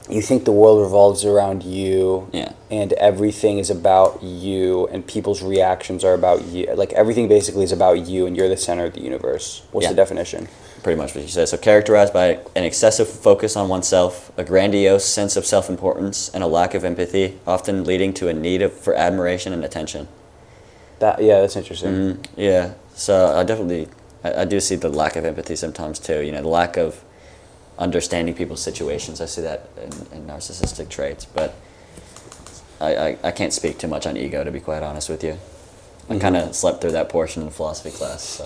You think the world revolves around you. Yeah. And everything is about you, and people's reactions are about you. Like everything basically is about you, and you're the center of the universe. What's the definition? Pretty much what you said. So characterized by an excessive focus on oneself, a grandiose sense of self-importance, and a lack of empathy, often leading to a need for admiration and attention. That's interesting. Yeah, so I do see the lack of empathy sometimes too. You know, the lack of understanding people's situations. I see that in narcissistic traits, but I can't speak too much on ego, to be quite honest with you. I kind of slept through that portion in philosophy class. So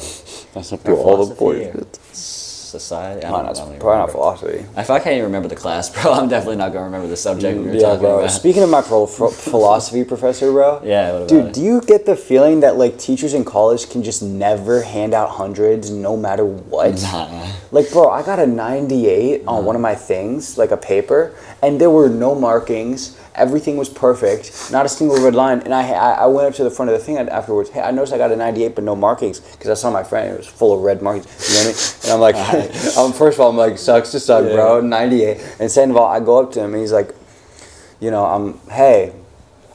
that's not all the portions. Society. Probably not philosophy. If I can't even remember the class, bro, I'm definitely not gonna remember the subject we were talking about. Speaking of my philosophy professor, bro. Yeah. What about dude, it? do you get the feeling that like teachers in college can just never hand out hundreds, no matter what? Nah. Like, bro, I got a 98 on one of my things, like a paper, and there were no markings. Everything was perfect, not a single red line. And I went up to the front of the thing afterwards. Hey, I noticed I got a 98 but no markings, because I saw my friend, it was full of red markings. You know what I mean? And I'm like, first of all, I'm like, sucks to suck, bro, 98. And second of all, I go up to him and he's like, you know, hey,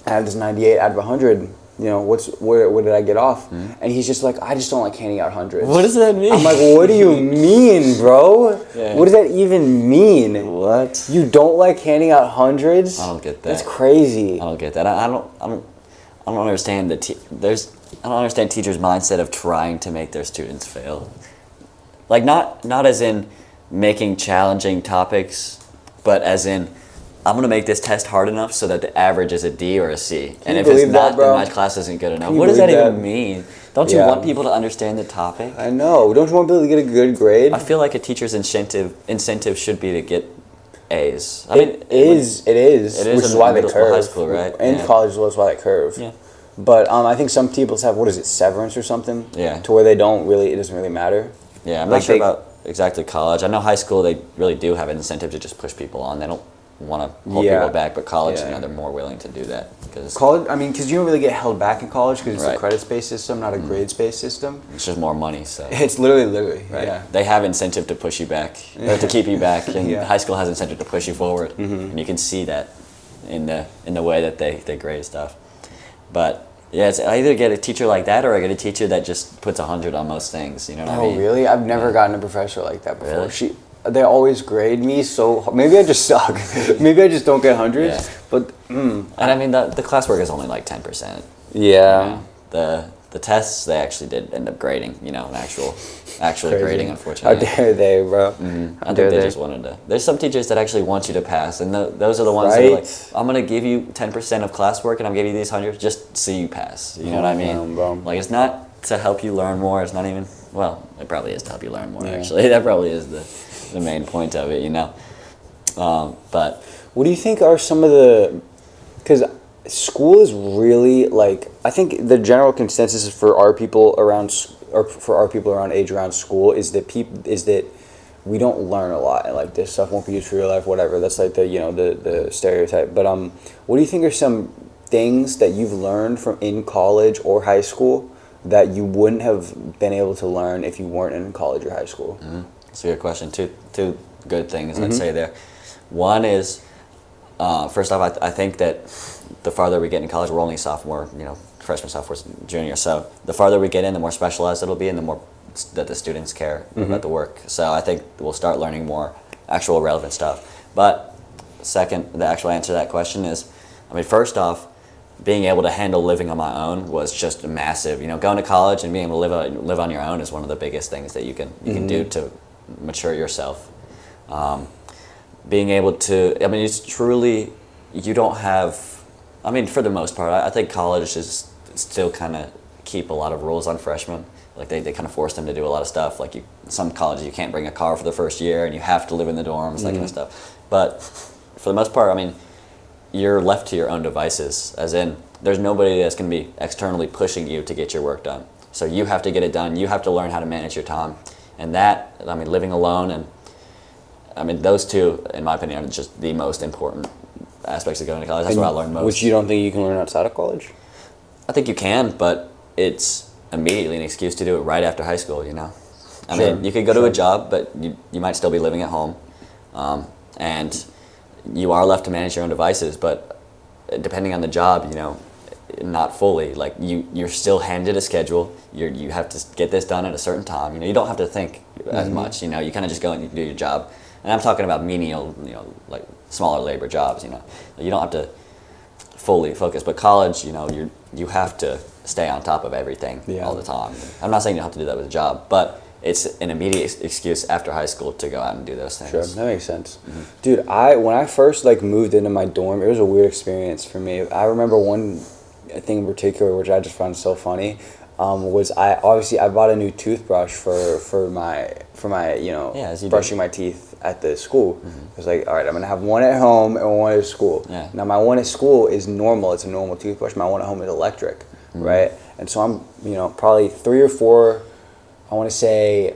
I have this 98 out of 100. what did I get off? And he's just like, I just don't like handing out hundreds. What does that mean? I'm like, well, what do you mean, bro? Yeah. What does that even mean? What? You don't like handing out hundreds? I don't get that. That's crazy. I don't get that. I don't understand I don't understand teachers' mindset of trying to make their students fail. Like not as in making challenging topics, but as in I'm gonna make this test hard enough so that the average is a D or a C. And if it's not, then my class isn't good enough. What does that even mean? Don't you want people to understand the topic? I know. Don't you want people to get a good grade? I feel like a teacher's incentive should be to get A's. It is, which is why they curve. High school, right? And college as well is why they curve. Yeah. But I think some people have, what is it, severance or something? Yeah. To where it doesn't really matter. Yeah, I'm not sure about exactly college. I know high school, they really do have an incentive to just push people on. They don't want to hold people back, but college, they're more willing to do that. College, because you don't really get held back in college because it's a credits-based system, not a grades-based system. It's just more money, so. It's literally, right. Yeah. They have incentive to push you back, or to keep you back, and high school has incentive to push you forward. And you can see that in the way that they grade stuff. But yeah, I either get a teacher like that or I get a teacher that just puts 100 on most things. You know what I mean? Oh, really? I've never gotten a professor like that before. Really? They always grade me so hard. Maybe I just suck. Maybe I just don't get hundreds. Yeah. But and I mean the classwork is only like 10%. Yeah. You know? The tests they actually did end up grading. You know, an actually grading. Unfortunately. How dare they, bro? I think they just wanted to. There's some teachers that actually want you to pass, and those are the ones that are like, I'm gonna give you 10% of classwork, and I'm giving you these 100 just so you pass. You know what I mean? Like it's not to help you learn more. It's not even. Well, it probably is to help you learn more. Actually, that probably is the main point of it. You know. But what do you think are some of the? Because school is really like, I think the general consensus is for our people around age around school is that we don't learn a lot, and like this stuff won't be used for your life, whatever. That's like the stereotype. But what do you think are some things that you've learned from in college or high school that you wouldn't have been able to learn if you weren't in college or high school? That's a good question. Two good things I'd say there. One is, first off, I think that the farther we get in college, we're only sophomore, freshman, sophomore, junior. So the farther we get in, the more specialized it'll be, and the more that the students care about the work. So I think we'll start learning more actual relevant stuff. But second, the actual answer to that question is, first off, being able to handle living on my own was just massive. Going to college and being able to live on your own is one of the biggest things that you can do to mature yourself. Being able to, it's truly, you don't have, for the most part, I think college is still kind of keep a lot of rules on freshmen. Like they kind of force them to do a lot of stuff. Like some colleges, you can't bring a car for the first year and you have to live in the dorms, that kind of stuff. But for the most part, you're left to your own devices, as in there's nobody that's going to be externally pushing you to get your work done. So you have to get it done. You have to learn how to manage your time. And that, living alone and those two, in my opinion, are just the most important aspects of going to college. That's what I learned most. Which you don't think you can learn outside of college? I think you can, but it's immediately an excuse to do it right after high school, you could go to a job, but you might still be living at home. And you are left to manage your own devices, but depending on the job, not fully. Like you're still handed a schedule. You have to get this done at a certain time. You don't have to think as much. You kind of just go and you do your job. And I'm talking about menial, like smaller labor jobs. You don't have to fully focus. But college, you have to stay on top of everything all the time. I'm not saying you don't have to do that with a job, but it's an immediate excuse after high school to go out and do those things. Sure, that makes sense. Dude, when I first moved into my dorm, it was a weird experience for me. I remember one thing in particular which I just found so funny. Was I bought a new toothbrush for my brushing my teeth at the school. I was like, all right, I'm gonna have one at home and one at school. Yeah. Now my one at school is normal; it's a normal toothbrush. My one at home is electric, right? And so I'm probably 3 or 4. I want to say,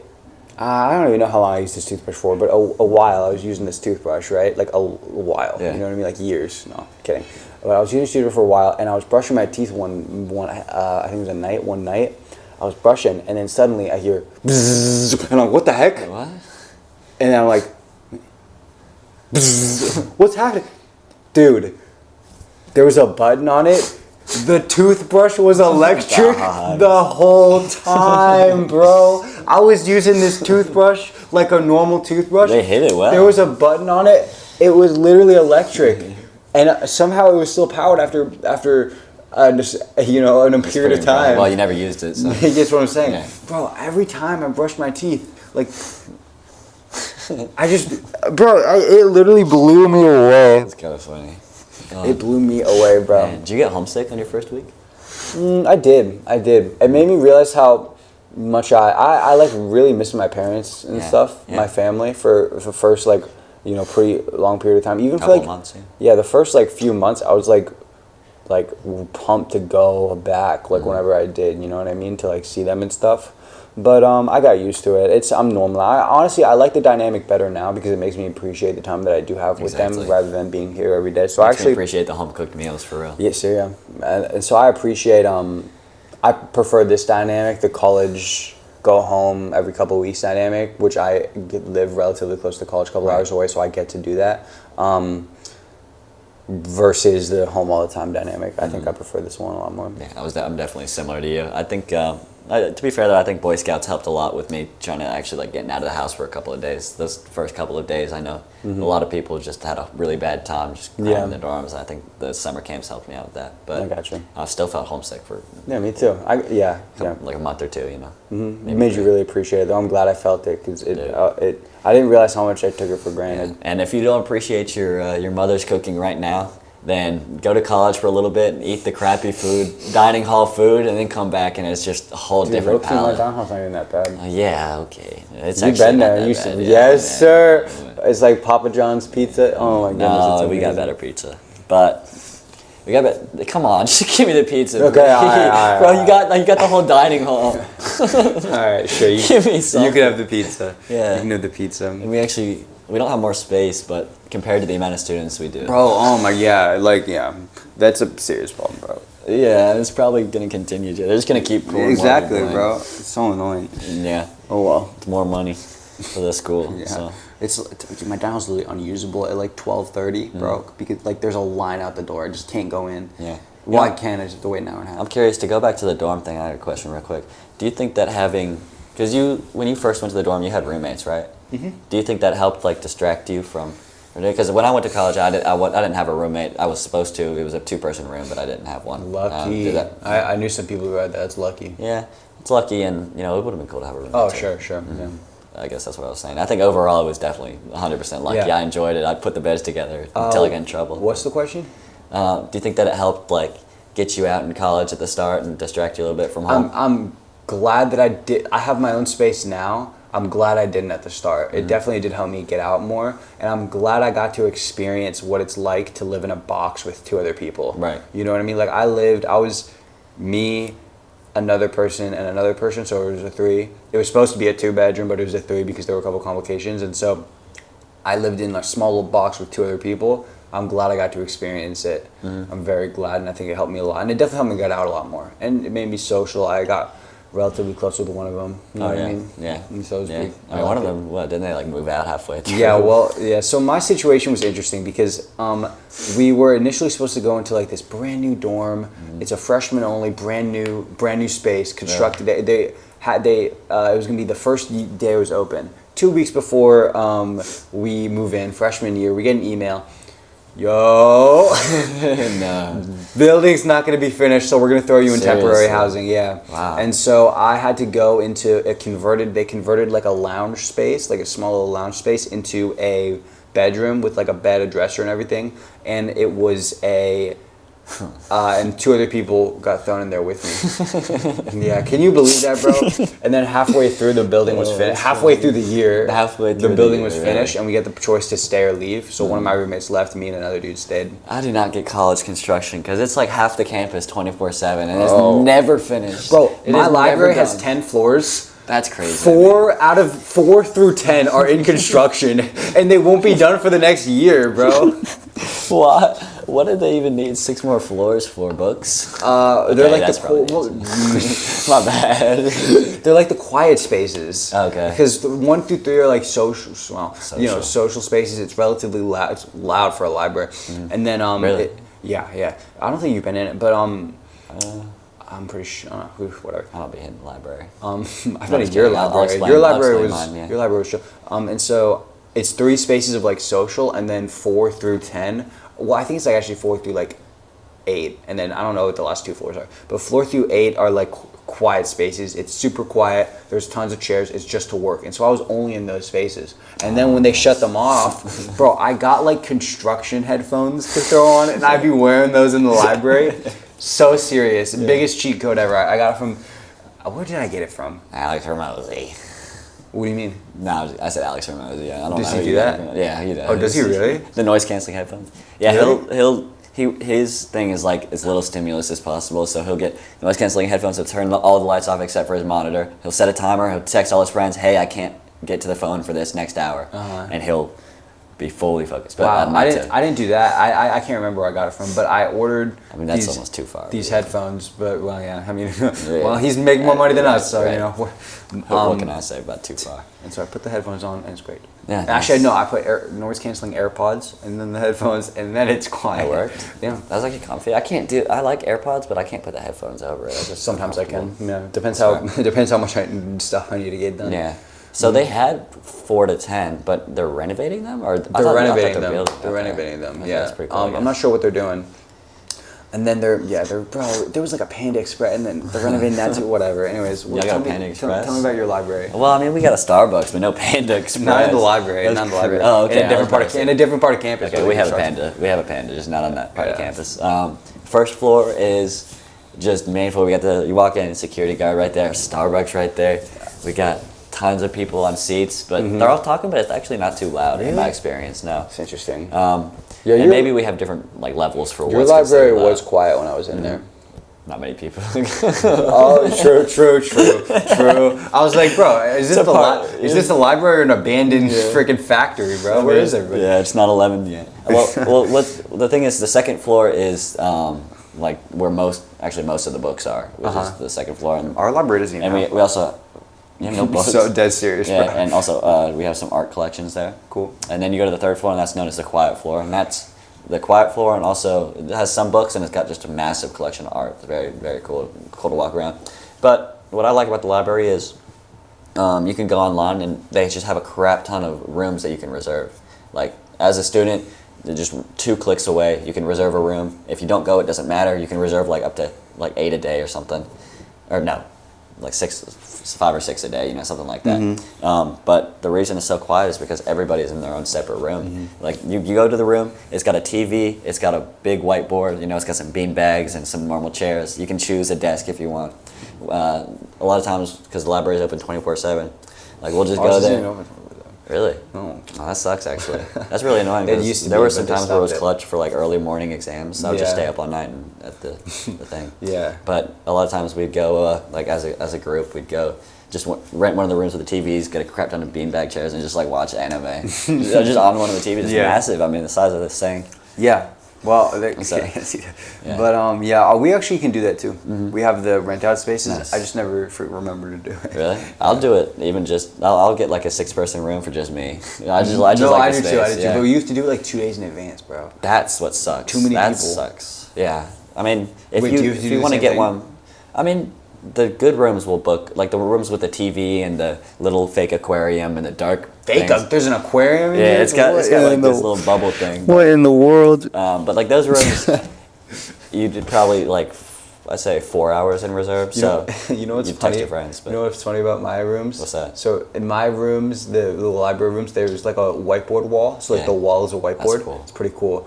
I don't even know how long I used this toothbrush for, but a while I was using this toothbrush, right? Like a while, you know what I mean? Like years. No, kidding. But I was using this toothbrush for a while, and I was brushing my teeth one I think it was one night. I was brushing, and then suddenly I hear bzzz, and I'm like, what the heck? What? And I'm like, bzzz, what's happening? Dude, there was a button on it The toothbrush was electric God. the whole time, bro. I was using this toothbrush like a normal toothbrush. They hit it well. There was a button on it. It was literally electric, and somehow it was still powered after just a period of time. Well, you never used it, so. You get what I'm saying, Yeah. bro? Every time I brushed my teeth, like it literally blew me away. It's kind of funny. It blew me away, bro. Man, did you get homesick on your first week? I did. It made me realize how much I like really missing my parents and stuff, my family for the first pretty long period of time. Even Couple for like months, the first few months, I was like pumped to go back whenever I did. You know what I mean? To see them and stuff. But I got used to it. I'm normal. Honestly, I like the dynamic better now because it makes me appreciate the time that I do have with them rather than being here every day. So I actually appreciate the home cooked meals for real. Yes, yeah. And so I appreciate. I prefer this dynamic, the college go home every couple of weeks dynamic, which I live relatively close to college, a couple hours away, so I get to do that. Versus the home all the time dynamic. I think I prefer this one a lot more. Yeah, I'm definitely similar to you. I think, to be fair though, I think Boy Scouts helped a lot with me trying to actually getting out of the house for a couple of days. Those first couple of days, I know a lot of people just had a really bad time just in the dorms. I think the summer camps helped me out with that. But I gotcha. I still felt homesick for me too. like a month or two, you know. It made you really appreciate it, though. I'm glad I felt it because I didn't realize how much I took it for granted. Yeah. And if you don't appreciate your mother's cooking right now, then go to college for a little bit and eat the crappy food, dining hall food, and then come back and it's just a whole different palate. My dining hall's not even that bad. Yeah, okay. It's You've been there. Yes, sir. It's like Papa John's pizza. Oh my goodness. No, we got better pizza, but we got. Come on, just give me the pizza. Okay, all right, bro. You got the whole dining hall. All right, sure. Give me some. You can have the pizza. Yeah, you can have the pizza. And we don't have more space, but compared to the amount of students we do. Bro, oh my, that's a serious problem, bro. Yeah, it's probably gonna continue to. They're just gonna keep pouring exactly, more bro. It's so annoying. Yeah. Oh well. It's more money for the school. Yeah. So. My dining hall's literally unusable at 12:30, bro. Because there's a line out the door. I just can't go in. Yeah. Well, I can. I just have to wait an hour and a half. I'm curious to go back to the dorm thing. I had a question real quick. Do you think that because when you first went to the dorm, you had roommates, right? Mm-hmm. Do you think that helped distract you from? Because when I went to college, I didn't have a roommate. I was supposed to. It was a 2-person room, but I didn't have one. Lucky. I knew some people who had that. That's lucky. Yeah, it's lucky, and it would have been cool to have a roommate. Oh, too. sure. Mm-hmm. Yeah. I guess that's what I was saying. I think overall it was definitely 100% lucky. Yeah. I enjoyed it. I put the beds together until I got in trouble. What's the question? Do you think that it helped get you out in college at the start and distract you a little bit from home? I'm glad that I did. I have my own space now. I'm glad I didn't at the start. It definitely did help me get out more, and I'm glad I got to experience what it's like to live in a box with 2 other people. Right. You know what I mean? I was me, another person, and another person, so it was a 3. It was supposed to be a 2-bedroom, but it was a 3 because there were a couple complications, and so I lived in a small little box with 2 other people. I'm glad I got to experience it. Mm-hmm. I'm very glad, and I think it helped me a lot, and it definitely helped me get out a lot more, and it made me social. I got relatively close with one of them. You know what I mean? Yeah. And so it was pretty, I mean, one of them, didn't they move out halfway through? Yeah, so my situation was interesting because we were initially supposed to go into this brand new dorm. Mm-hmm. It's a freshman only, brand new space constructed. Yeah. It was gonna be the first day it was open. 2 weeks before we move in, freshman year, we get an email. Yo, no. Building's not going to be finished, so we're going to throw you in temporary housing. Yeah. Wow. And so I had to go into they converted a lounge space, a small little lounge space, into a bedroom with a bed, a dresser, and everything. And it was and 2 other people got thrown in there with me. Yeah, can you believe that, bro? And then halfway through, the building was finished. Halfway through the year, the building was finished, and we get the choice to stay or leave. So one of my roommates left, me and another dude stayed. I did not get college construction because it's half the campus 24/7, and it's never finished. Bro, my library has 10 floors. That's crazy. 4 through 10 are in construction, and they won't be done for the next year, bro. What? What did they even need 6 more floors for? Books? They're my bad. They're the quiet spaces. Okay. Because 1 through 3 are social. Social spaces. It's relatively loud. It's loud for a library. Mm. And then really? Yeah. I don't think you've been in it, but I'm pretty sure. Whatever. I don't be in the library. I've No, been in just your kidding. I'll library. explain- Your I'll library explain was mine, yeah. your library was chill. And so it's 3 spaces of like social, and then 4 through 10. Well, I think it's like actually 4 through like 8, and then I don't know what the last 2 floors are. But 4 through 8 are like quiet spaces. It's super quiet. There's tons of chairs. It's just to work. And so I was only in those spaces. And then when they shut them off, bro, I got like construction headphones to throw on, and I'd be wearing those in the library. So serious. Biggest cheat code ever. I got it from. Where did I get it from? Alex Hermosi. What do you mean? No, I said Alex Hermosi. Yeah, I don't Does know. he do that? Yeah, he does. Oh, does he really? The noise canceling headphones. Yeah, Really? his thing is like as little stimulus as possible. So he'll get noise canceling headphones. He'll turn all the lights off except for his monitor. He'll set a timer. He'll text all his friends, "Hey, I can't get to the phone for this next hour," and he'll be fully focused. But Wow, I didn't do that. I can't remember where I got it from, but I ordered. I mean, that's almost too far. These headphones, but well, yeah. I mean, well, he's making more money than us, so right. you know. What can I say about too far? And so I put the headphones on, and it's great. Yeah. Actually, no, I put noise canceling AirPods, and then the headphones, and then it's quiet. It worked. Yeah. That was actually comfy. I like AirPods, but I can't put the headphones over it. Sometimes I can. Yeah, depends how much stuff I need to get done. Yeah. So they had 4 to 10, but they're renovating them, or They're renovating them. building? They're Okay. renovating them. Okay, Yeah. that's pretty cool. I'm not sure what they're doing. And then bro, there was like a Panda Express, and then they're renovating that too. Whatever. Anyways, Y'all got a Panda Express? Tell me about your library. Well, I mean, we got a Starbucks, but no Panda Express. Not in the library. That's Not in the library. Oh, okay. In a different part of campus. Okay, but we have a sure. Panda. We have a Panda, just not on that part of Yeah. campus. First floor is just main floor. We got you walk in, security guard right there, Starbucks right there. We got tons of people on seats, but they're all talking, but it's actually not too loud in my experience. No. It's interesting. Yeah, and maybe we have different like levels for Your what's library considered loud. was quiet when I was in there. Not many people. Oh, true. I was like, bro, is this a library or an abandoned freaking factory, bro? Where is everybody? Yeah, it's not 11 yet. Well, the thing is, the second floor is like where most of the books are, which is the second floor. And Our library doesn't even we also no books. So dead serious, Yeah, bro. and also we have some art collections there. Cool. And then you go to the third floor, and that's known as the quiet floor, and that's the quiet floor, and also it has some books, and it's got just a massive collection of art. It's very, very cool to walk around. But what I like about the library is you can go online, and they just have a crap ton of rooms that you can reserve. Like as a student, they're just 2 clicks away, you can reserve a room. If you don't go, it doesn't matter. You can reserve like up to like 8 a day or something, or no, like 5 or 6 a day, something like that. But the reason it's so quiet is because everybody's in their own separate room. Like you go to the room, it's got a TV, it's got a big whiteboard, it's got some bean bags and some normal chairs. You can choose a desk if you want. A lot of times, because the library is open 24/7, like we'll just go there. Really? No. Oh, that sucks actually. That's really annoying. It used to there be, were but some they times where it was stopped it. clutch for like early morning exams. So I would just Yeah. stay up all night and at the thing. Yeah. But a lot of times we'd go like as a group, we'd go just rent one of the rooms with the TVs, get a crap ton of beanbag chairs, and just like watch anime. just on one of the TVs. It's massive. I mean, the size of this thing. Yeah. Well, So, can't see that. yeah. But we actually can do that too. We have the rent out spaces. Nice. I just never remember to do it. Really? I'll do it. Even I'll get like a 6-person room for just me. I just No, like I the do space. too. I do too. Yeah. But we used to do it like 2 days in advance, bro. That's what sucks. Too many that people. sucks. Yeah. I mean, if Wait, you do you if do you the want to same get thing? one, I mean, the good rooms will book like the rooms with the TV and the little fake aquarium and the dark. things. There's an aquarium in Yeah, here? it's got like in this little bubble thing. What in the world? But like those rooms, you did probably like I say 4 hours in reserve. So You know what's you funny? text your friends. But You know what's funny about my rooms? What's that? So in my rooms, the library rooms, there's like a whiteboard wall. So like Yeah. the wall is a whiteboard. That's cool. It's pretty cool.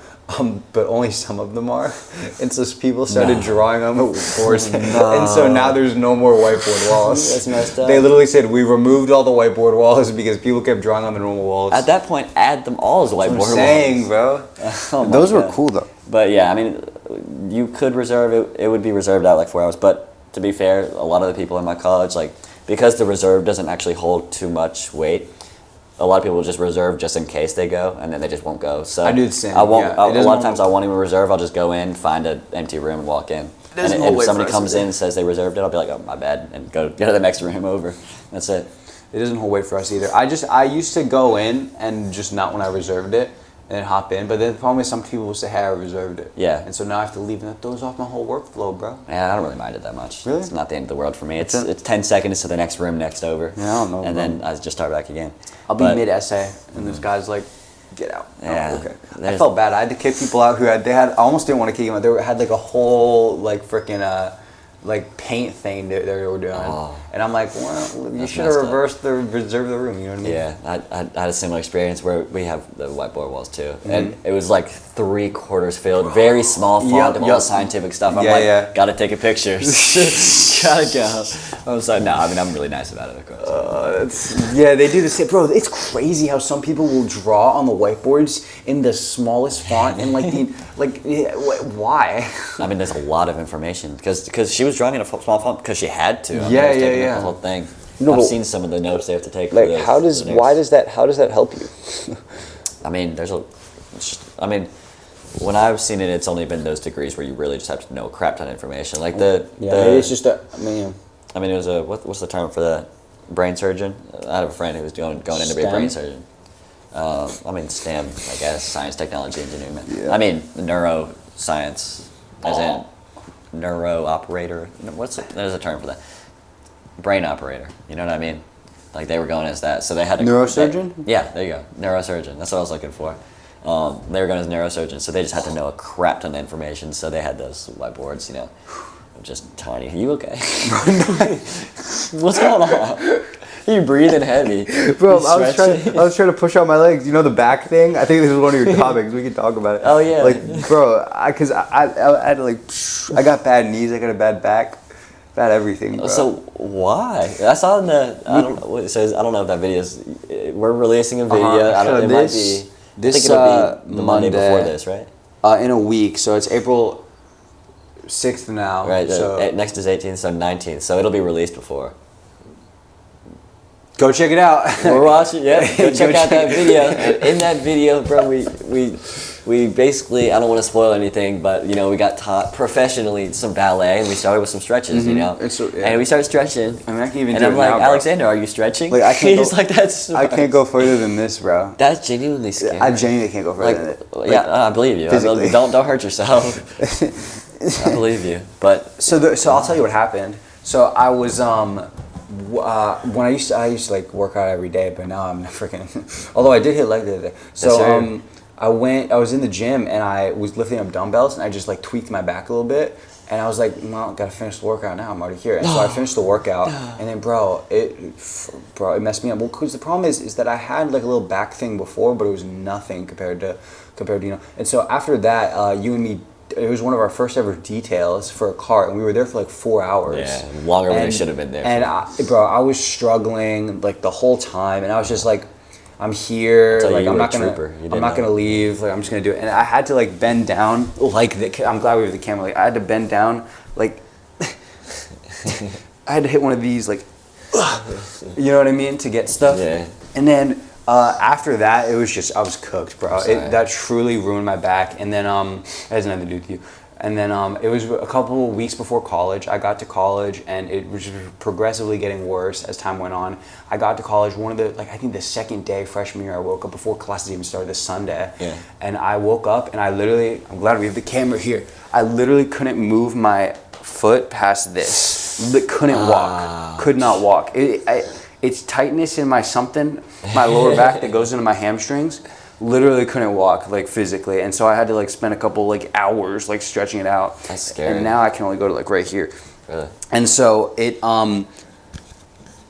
But only some of them are. And so people started drawing on the boards. And so now there's no more whiteboard walls. That's messed up. They literally said we removed all the whiteboard walls because people kept drawing on the normal walls. At that point, add them all as whiteboard That's what I'm saying, walls. bro. Oh my Those were God. cool though. But yeah, I mean, you could reserve it. It would be reserved out like 4 hours. But to be fair, a lot of the people in my college, like, because the reserve doesn't actually hold too much weight, a lot of people just reserve just in case they go, and then they just won't go. So I do the same, I won't. yeah. It A lot of doesn't times I won't even reserve. I'll just go in, find an empty room, and walk in. And doesn't hold if weight somebody for us comes either. in and says they reserved it, I'll be like, oh, my bad, and go to the next room over. That's it. It doesn't hold weight for us either. I used to go in and just not when I reserved it, and then hop in. But then the problem is some people will say, hey, I reserved it. Yeah. And so now I have to leave, and that throws off my whole workflow, bro. Yeah, I don't really mind it that much. Really? It's not the end of the world for me. It's 10 seconds to the next room next over. Yeah, I don't know. And then I just start back again. I'll be mid-essay, and this guy's like, get out. Yeah. Oh, okay. I felt bad. I had to kick people out I almost didn't want to kick them out. They had like a whole like freaking like paint thing they were doing. Oh. And I'm like, well, you That's should have messed reserved the room, you know what I mean? Yeah, I had a similar experience where we have the whiteboard walls too, and it was like 3/4 filled, very small font of all scientific stuff. I'm gotta take a picture, gotta go. I was like, no, I mean I'm really nice about it, of course. Yeah, they do the same, bro. It's crazy how some people will draw on the whiteboards in the smallest font and like why? I mean, there's a lot of information because she was drawing in a small font because she had to. I mean, Yeah, it was taking yeah. up the whole thing. No, I've but- seen some of the notes they have to take. Like, for how does that help you? I mean, when I've seen it, it's only been those degrees where you really just have to know a crap ton of information. Like it's just I mean, it was what's the term for that? Brain surgeon. I have a friend who was going in to be a brain surgeon. I mean, STEM, I guess, science, technology, engineering. Yeah. I mean, neuroscience, as in neuro operator. There's a term for that. Brain operator. You know what I mean? Like they were going as that, so they had a neurosurgeon. Yeah, there you go, neurosurgeon. That's what I was looking for. They were going as neurosurgeon, so they just had to know a crap ton of information. So they had those whiteboards, you know, just tiny. Are you okay? What's going on? You breathing heavy, Bro. I was trying to push out my legs. You know the back thing. I think this is one of your topics. We can talk about it. Oh yeah. Like, bro, because I had to like, I got bad knees. I got a bad back. Bad everything, bro. So why? I saw in the I don't know what it says. I don't know if that video is. We're releasing a video. I don't. It might be. I think it'll be the Monday before this, right? In a week, so it's April 6th now. Right. So Next is 18th, so 19th. So it'll be released before. go check it out. We're watching. Yeah. Go check out that video. And in that video, bro, we basically, I don't want to spoil anything, but you know, we got taught professionally some ballet, and we started with some stretches, you know, and we started stretching. I mean, I can even. And do I'm it like, now, bro. Alexander, are you stretching? Like, I can't He's go- like, that's. I can't go further than this, bro. That's genuinely scary. I genuinely can't go further than it. Like, yeah, I believe you. physically. Don't hurt yourself. I believe you, but So I'll tell you what happened. So I was when I used to like work out every day, but now I'm freaking. Although I did hit leg the other day. So I was in the gym and I was lifting up dumbbells and I just like tweaked my back a little bit. And I was like, well, gotta finish the workout now. I'm already here. And so I finished the workout, and then, it messed me up. Well, because the problem is that I had like a little back thing before, but it was nothing compared to you know. And so after that, you and me, it was one of our first ever details for a cart, and we were there for like 4 hours. yeah, longer than they should have been there. And I was struggling like the whole time, and I was just like, I'm here, Until like you I'm were not a gonna, trooper. You I'm didn't not know. gonna leave. Like I'm just gonna do it, and I had to like bend down, like I'm glad we have the camera. Like I had to bend down, like I had to hit one of these, like, you know what I mean, to get stuff. Yeah. And then after that, it was just I was cooked, bro. Sorry. That truly ruined my back. And then it has nothing to do with you. And then it was a couple of weeks before college. I got to college, and it was just progressively getting worse as time went on. I got to college I think the second day freshman year, I woke up before classes even started this Sunday. Yeah. And I woke up, and I'm glad we have the camera here. I literally couldn't move my foot past this. Couldn't walk. Could not walk. It's tightness in my lower back that goes into my hamstrings. Literally couldn't walk, like physically, and so I had to like spend a couple like hours like stretching it out. That's scary. And now I can only go to like right here. Really? And so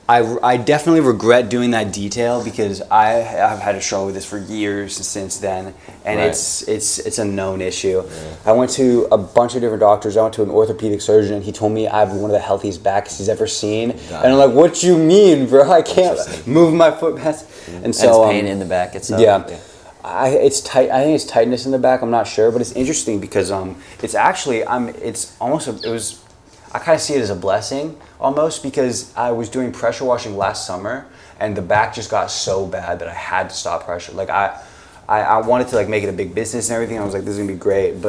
I definitely regret doing that detail because I've had to struggle with this for years since then, and Right. it's a known issue. Yeah. I went to a bunch of different doctors. I went to an orthopedic surgeon, and he told me I have one of the healthiest backs he's ever seen. And I'm like, what you mean, bro? I can't move my foot past. And so it's pain in the back itself. Yeah. It's tight. I think it's tightness in the back. I'm not sure, but it's interesting because it's actually I kind of see it as a blessing almost because I was doing pressure washing last summer and the back just got so bad that I had to stop pressure. Like I wanted to like make it a big business and everything. I was like, this is gonna be great,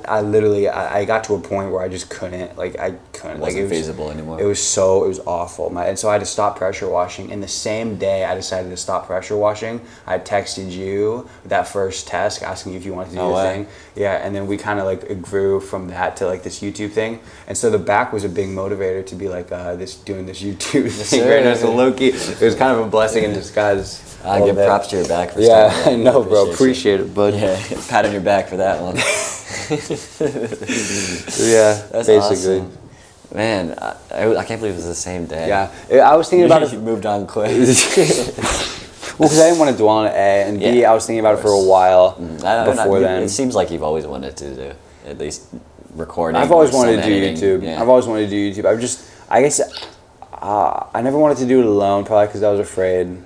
I literally got to a point where I just couldn't, like I couldn't, like Wasn't feasible anymore. It was awful. And so I had to stop pressure washing. And the same day I decided to stop pressure washing, I texted you that first test asking you if you wanted to do the thing. Yeah, and then we kind of like grew from that to like this YouTube thing. And so the back was a big motivator to be like doing this YouTube thing. Right now, so low-key, it was kind of a blessing in disguise. I give props to your back for that. I know, bro. Appreciate it, bud. Yeah, pat on your back for that one. Yeah, that's basically. Awesome. Man, I can't believe it was the same day. Yeah, I was thinking about it. You moved on quick. Well, because I didn't want to dwell on it, A, and B, I was thinking about it for a while before then. It seems like you've always wanted to do at least recording. I've always wanted to do YouTube. Yeah. I've always wanted to do YouTube. I guess I never wanted to do it alone, probably because I was afraid.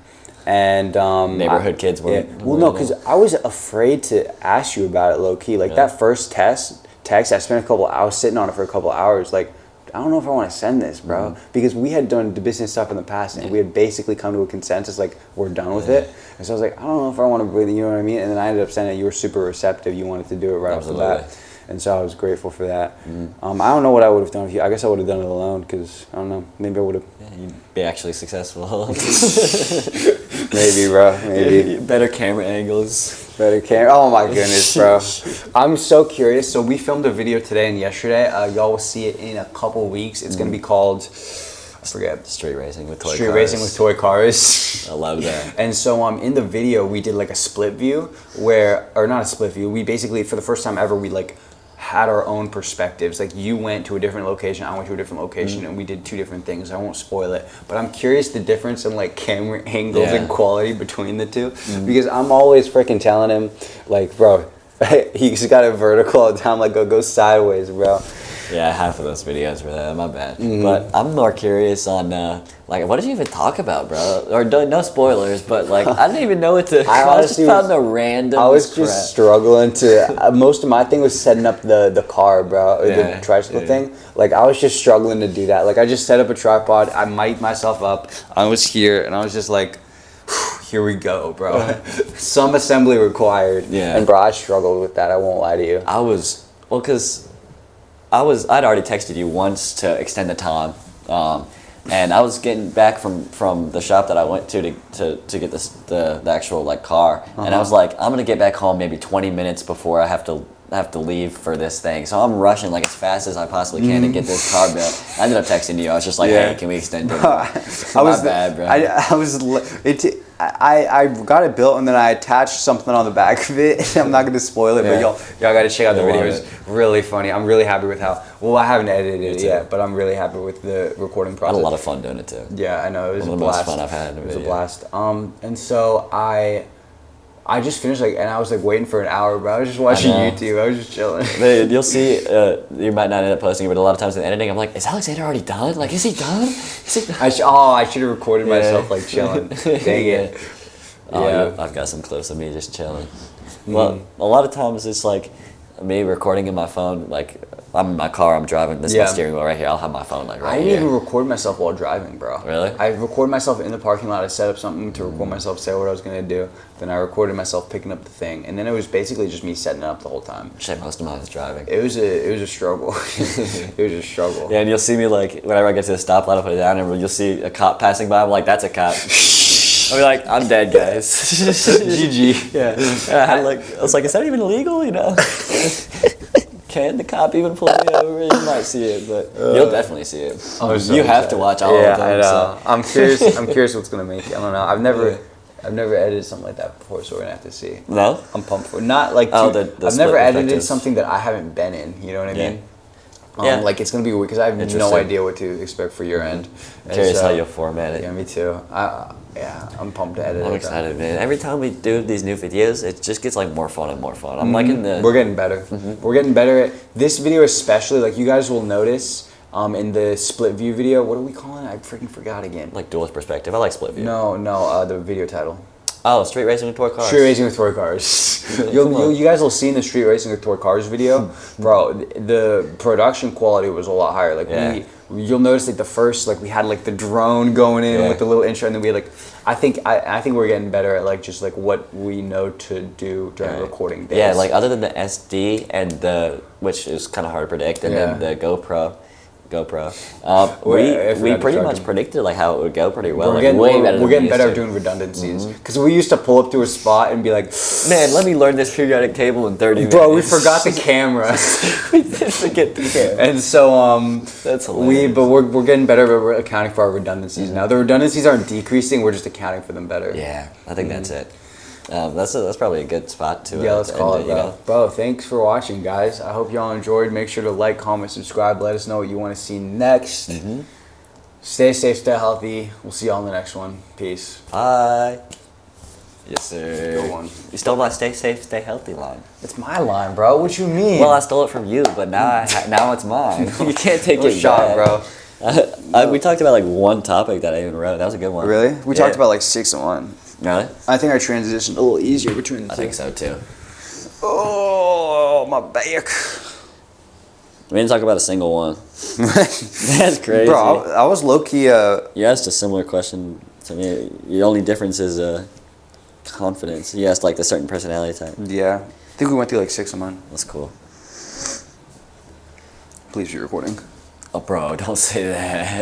And neighborhood kids were. Yeah. Well, no, because I was afraid to ask you about it low key. Like that first text, I spent I was sitting on it for a couple of hours. Like, I don't know if I want to send this, bro, because we had done the business stuff in the past, and we had basically come to a consensus, like we're done with it. And so I was like, I don't know if I want to really, you know what I mean? And then I ended up sending it. You were super receptive. You wanted to do it right off the bat. And so I was grateful for that. I don't know what I would have done if you. I guess I would have done it alone because I don't know. Maybe I would have. Yeah, you'd be actually successful. Maybe, bro. Maybe better camera angles. Better camera. Oh my goodness, bro. I'm so curious. So we filmed a video today and yesterday. Y'all will see it in a couple weeks. It's gonna be called, I forget. Street racing with toy cars. Street racing with toy cars. I love that. And so in the video we did like a split view or not a split view. We basically, for the first time ever, we like had our own perspectives. Like you went to a different location, I went to a different location, and we did two different things. I won't spoil it, but I'm curious the difference in like camera angles and quality between the two, because I'm always freaking telling him like, bro, he's got it vertical all the time, like go sideways, bro. Yeah, half of those videos were that. My bad. But I'm more curious on like, what did you even talk about, bro? Or no spoilers, but like I didn't even know what to. I just found the random. I was just struggling to. Most of my thing was setting up the car, bro, or the tricycle thing. Like I was just struggling to do that. Like I just set up a tripod. I mic'd myself up. I was here, and I was just like, here we go, bro. Some assembly required. Yeah. And bro, I struggled with that. I won't lie to you. I'd already texted you once to extend the time, and I was getting back from the shop that I went to get the actual like car, and I was like, I'm gonna get back home maybe 20 minutes before I have to leave for this thing, so I'm rushing like as fast as I possibly can to get this car built. I ended up texting you. I was just like, hey, can we extend it? Bad, bro. I got it built, and then I attached something on the back of it. I'm not going to spoil it, but y'all got to check out the video. It was really funny. I'm really happy with I haven't edited it yet, but I'm really happy with the recording process. I had a lot of fun doing it too. Yeah, I know. It was one of the most fun I've had in a video. It was a blast. And so I just finished and I was like waiting for an hour, bro. I was just watching YouTube. I was just chilling. You'll see, you might not end up posting it, but a lot of times in editing, I'm like, is Alexander already done? Like, is he done? I should have recorded myself like chilling. Dang it. Yeah, I've got some clips of me just chilling. Well, a lot of times it's like me recording in my phone, like I'm in my car, I'm driving, this is my steering wheel right here, I'll have my phone like right here. I didn't even record myself while driving, bro. Really? I recorded myself in the parking lot. I set up something to record myself, say what I was going to do. Then I recorded myself picking up the thing. And then it was basically just me setting it up the whole time. Shit, most of mine was driving. It was a struggle. It was a struggle. Yeah, and you'll see me like, whenever I get to the stoplight, I'll put it down, and you'll see a cop passing by, I'm like, that's a cop. I'll be like, I'm dead, guys. GG. Yeah. I was like, is that even illegal? You know? Can the cop even pull me over? You might see it, but you'll definitely see it. You have to watch all of them. I know. So. I'm curious. I'm curious what's gonna make it. I don't know. I've never edited something like that before, so we're gonna have to see. No? I'm pumped for it. Not like I've never edited something that I haven't been in. You know what I mean? Like it's gonna be weird because I have no idea what to expect for your end. Curious how you'll format it. Yeah, me too. I'm pumped to edit it. I'm excited, man. Every time we do these new videos, it just gets like more fun and more fun. I'm liking the. We're getting better. We're getting better at this video, especially. Like you guys will notice in the split view video. What are we calling it? I freaking forgot again. Like dual perspective. I like split view. No. The video title. Oh, Street Racing with Toy Cars. Street Racing with Toy Cars. You guys will see in the Street Racing with Toy Cars video, bro, the production quality was a lot higher. Like you'll notice like the first, like we had like the drone going in with the little intro, and then we had like, I think we're getting better at like just like what we know to do during recording days. Yeah, like other than the SD and which is kind of hard to predict, and then the GoPro. We pretty much predicted like how it would go pretty well. We're getting better at doing redundancies, because we used to pull up to a spot and be like, man, let me learn this periodic table in 30 minutes. Bro, we forgot the camera. We did forget the camera. And so that's hilarious. we're getting better, but we're accounting for our redundancies now. The redundancies aren't decreasing; we're just accounting for them better. Yeah, I think that's it. That's probably a good spot to let's call it, bro. Bro, thanks for watching, guys. I hope y'all enjoyed. Make sure to like, comment, subscribe. Let us know what you want to see next. Stay safe, stay healthy. We'll see y'all in the next one. Peace. Bye. Yes, sir. Good one. You stole my "stay safe, stay healthy" line. It's my line, bro. What you mean? Well, I stole it from you, but now now it's mine. You can't take it shot, back. Bro. We talked about like one topic that I even wrote. That was a good one. Really? We talked about like 6 and 1. Really? I think I transitioned a little easier between the two. I think so too. Oh, my back. We didn't talk about a single one. That's crazy. Bro, I was low-key... You asked a similar question to me. The only difference is confidence. You asked like a certain personality type. Yeah. I think we went through like 6 and 1. That's cool. Please be recording. Oh, bro, don't say that.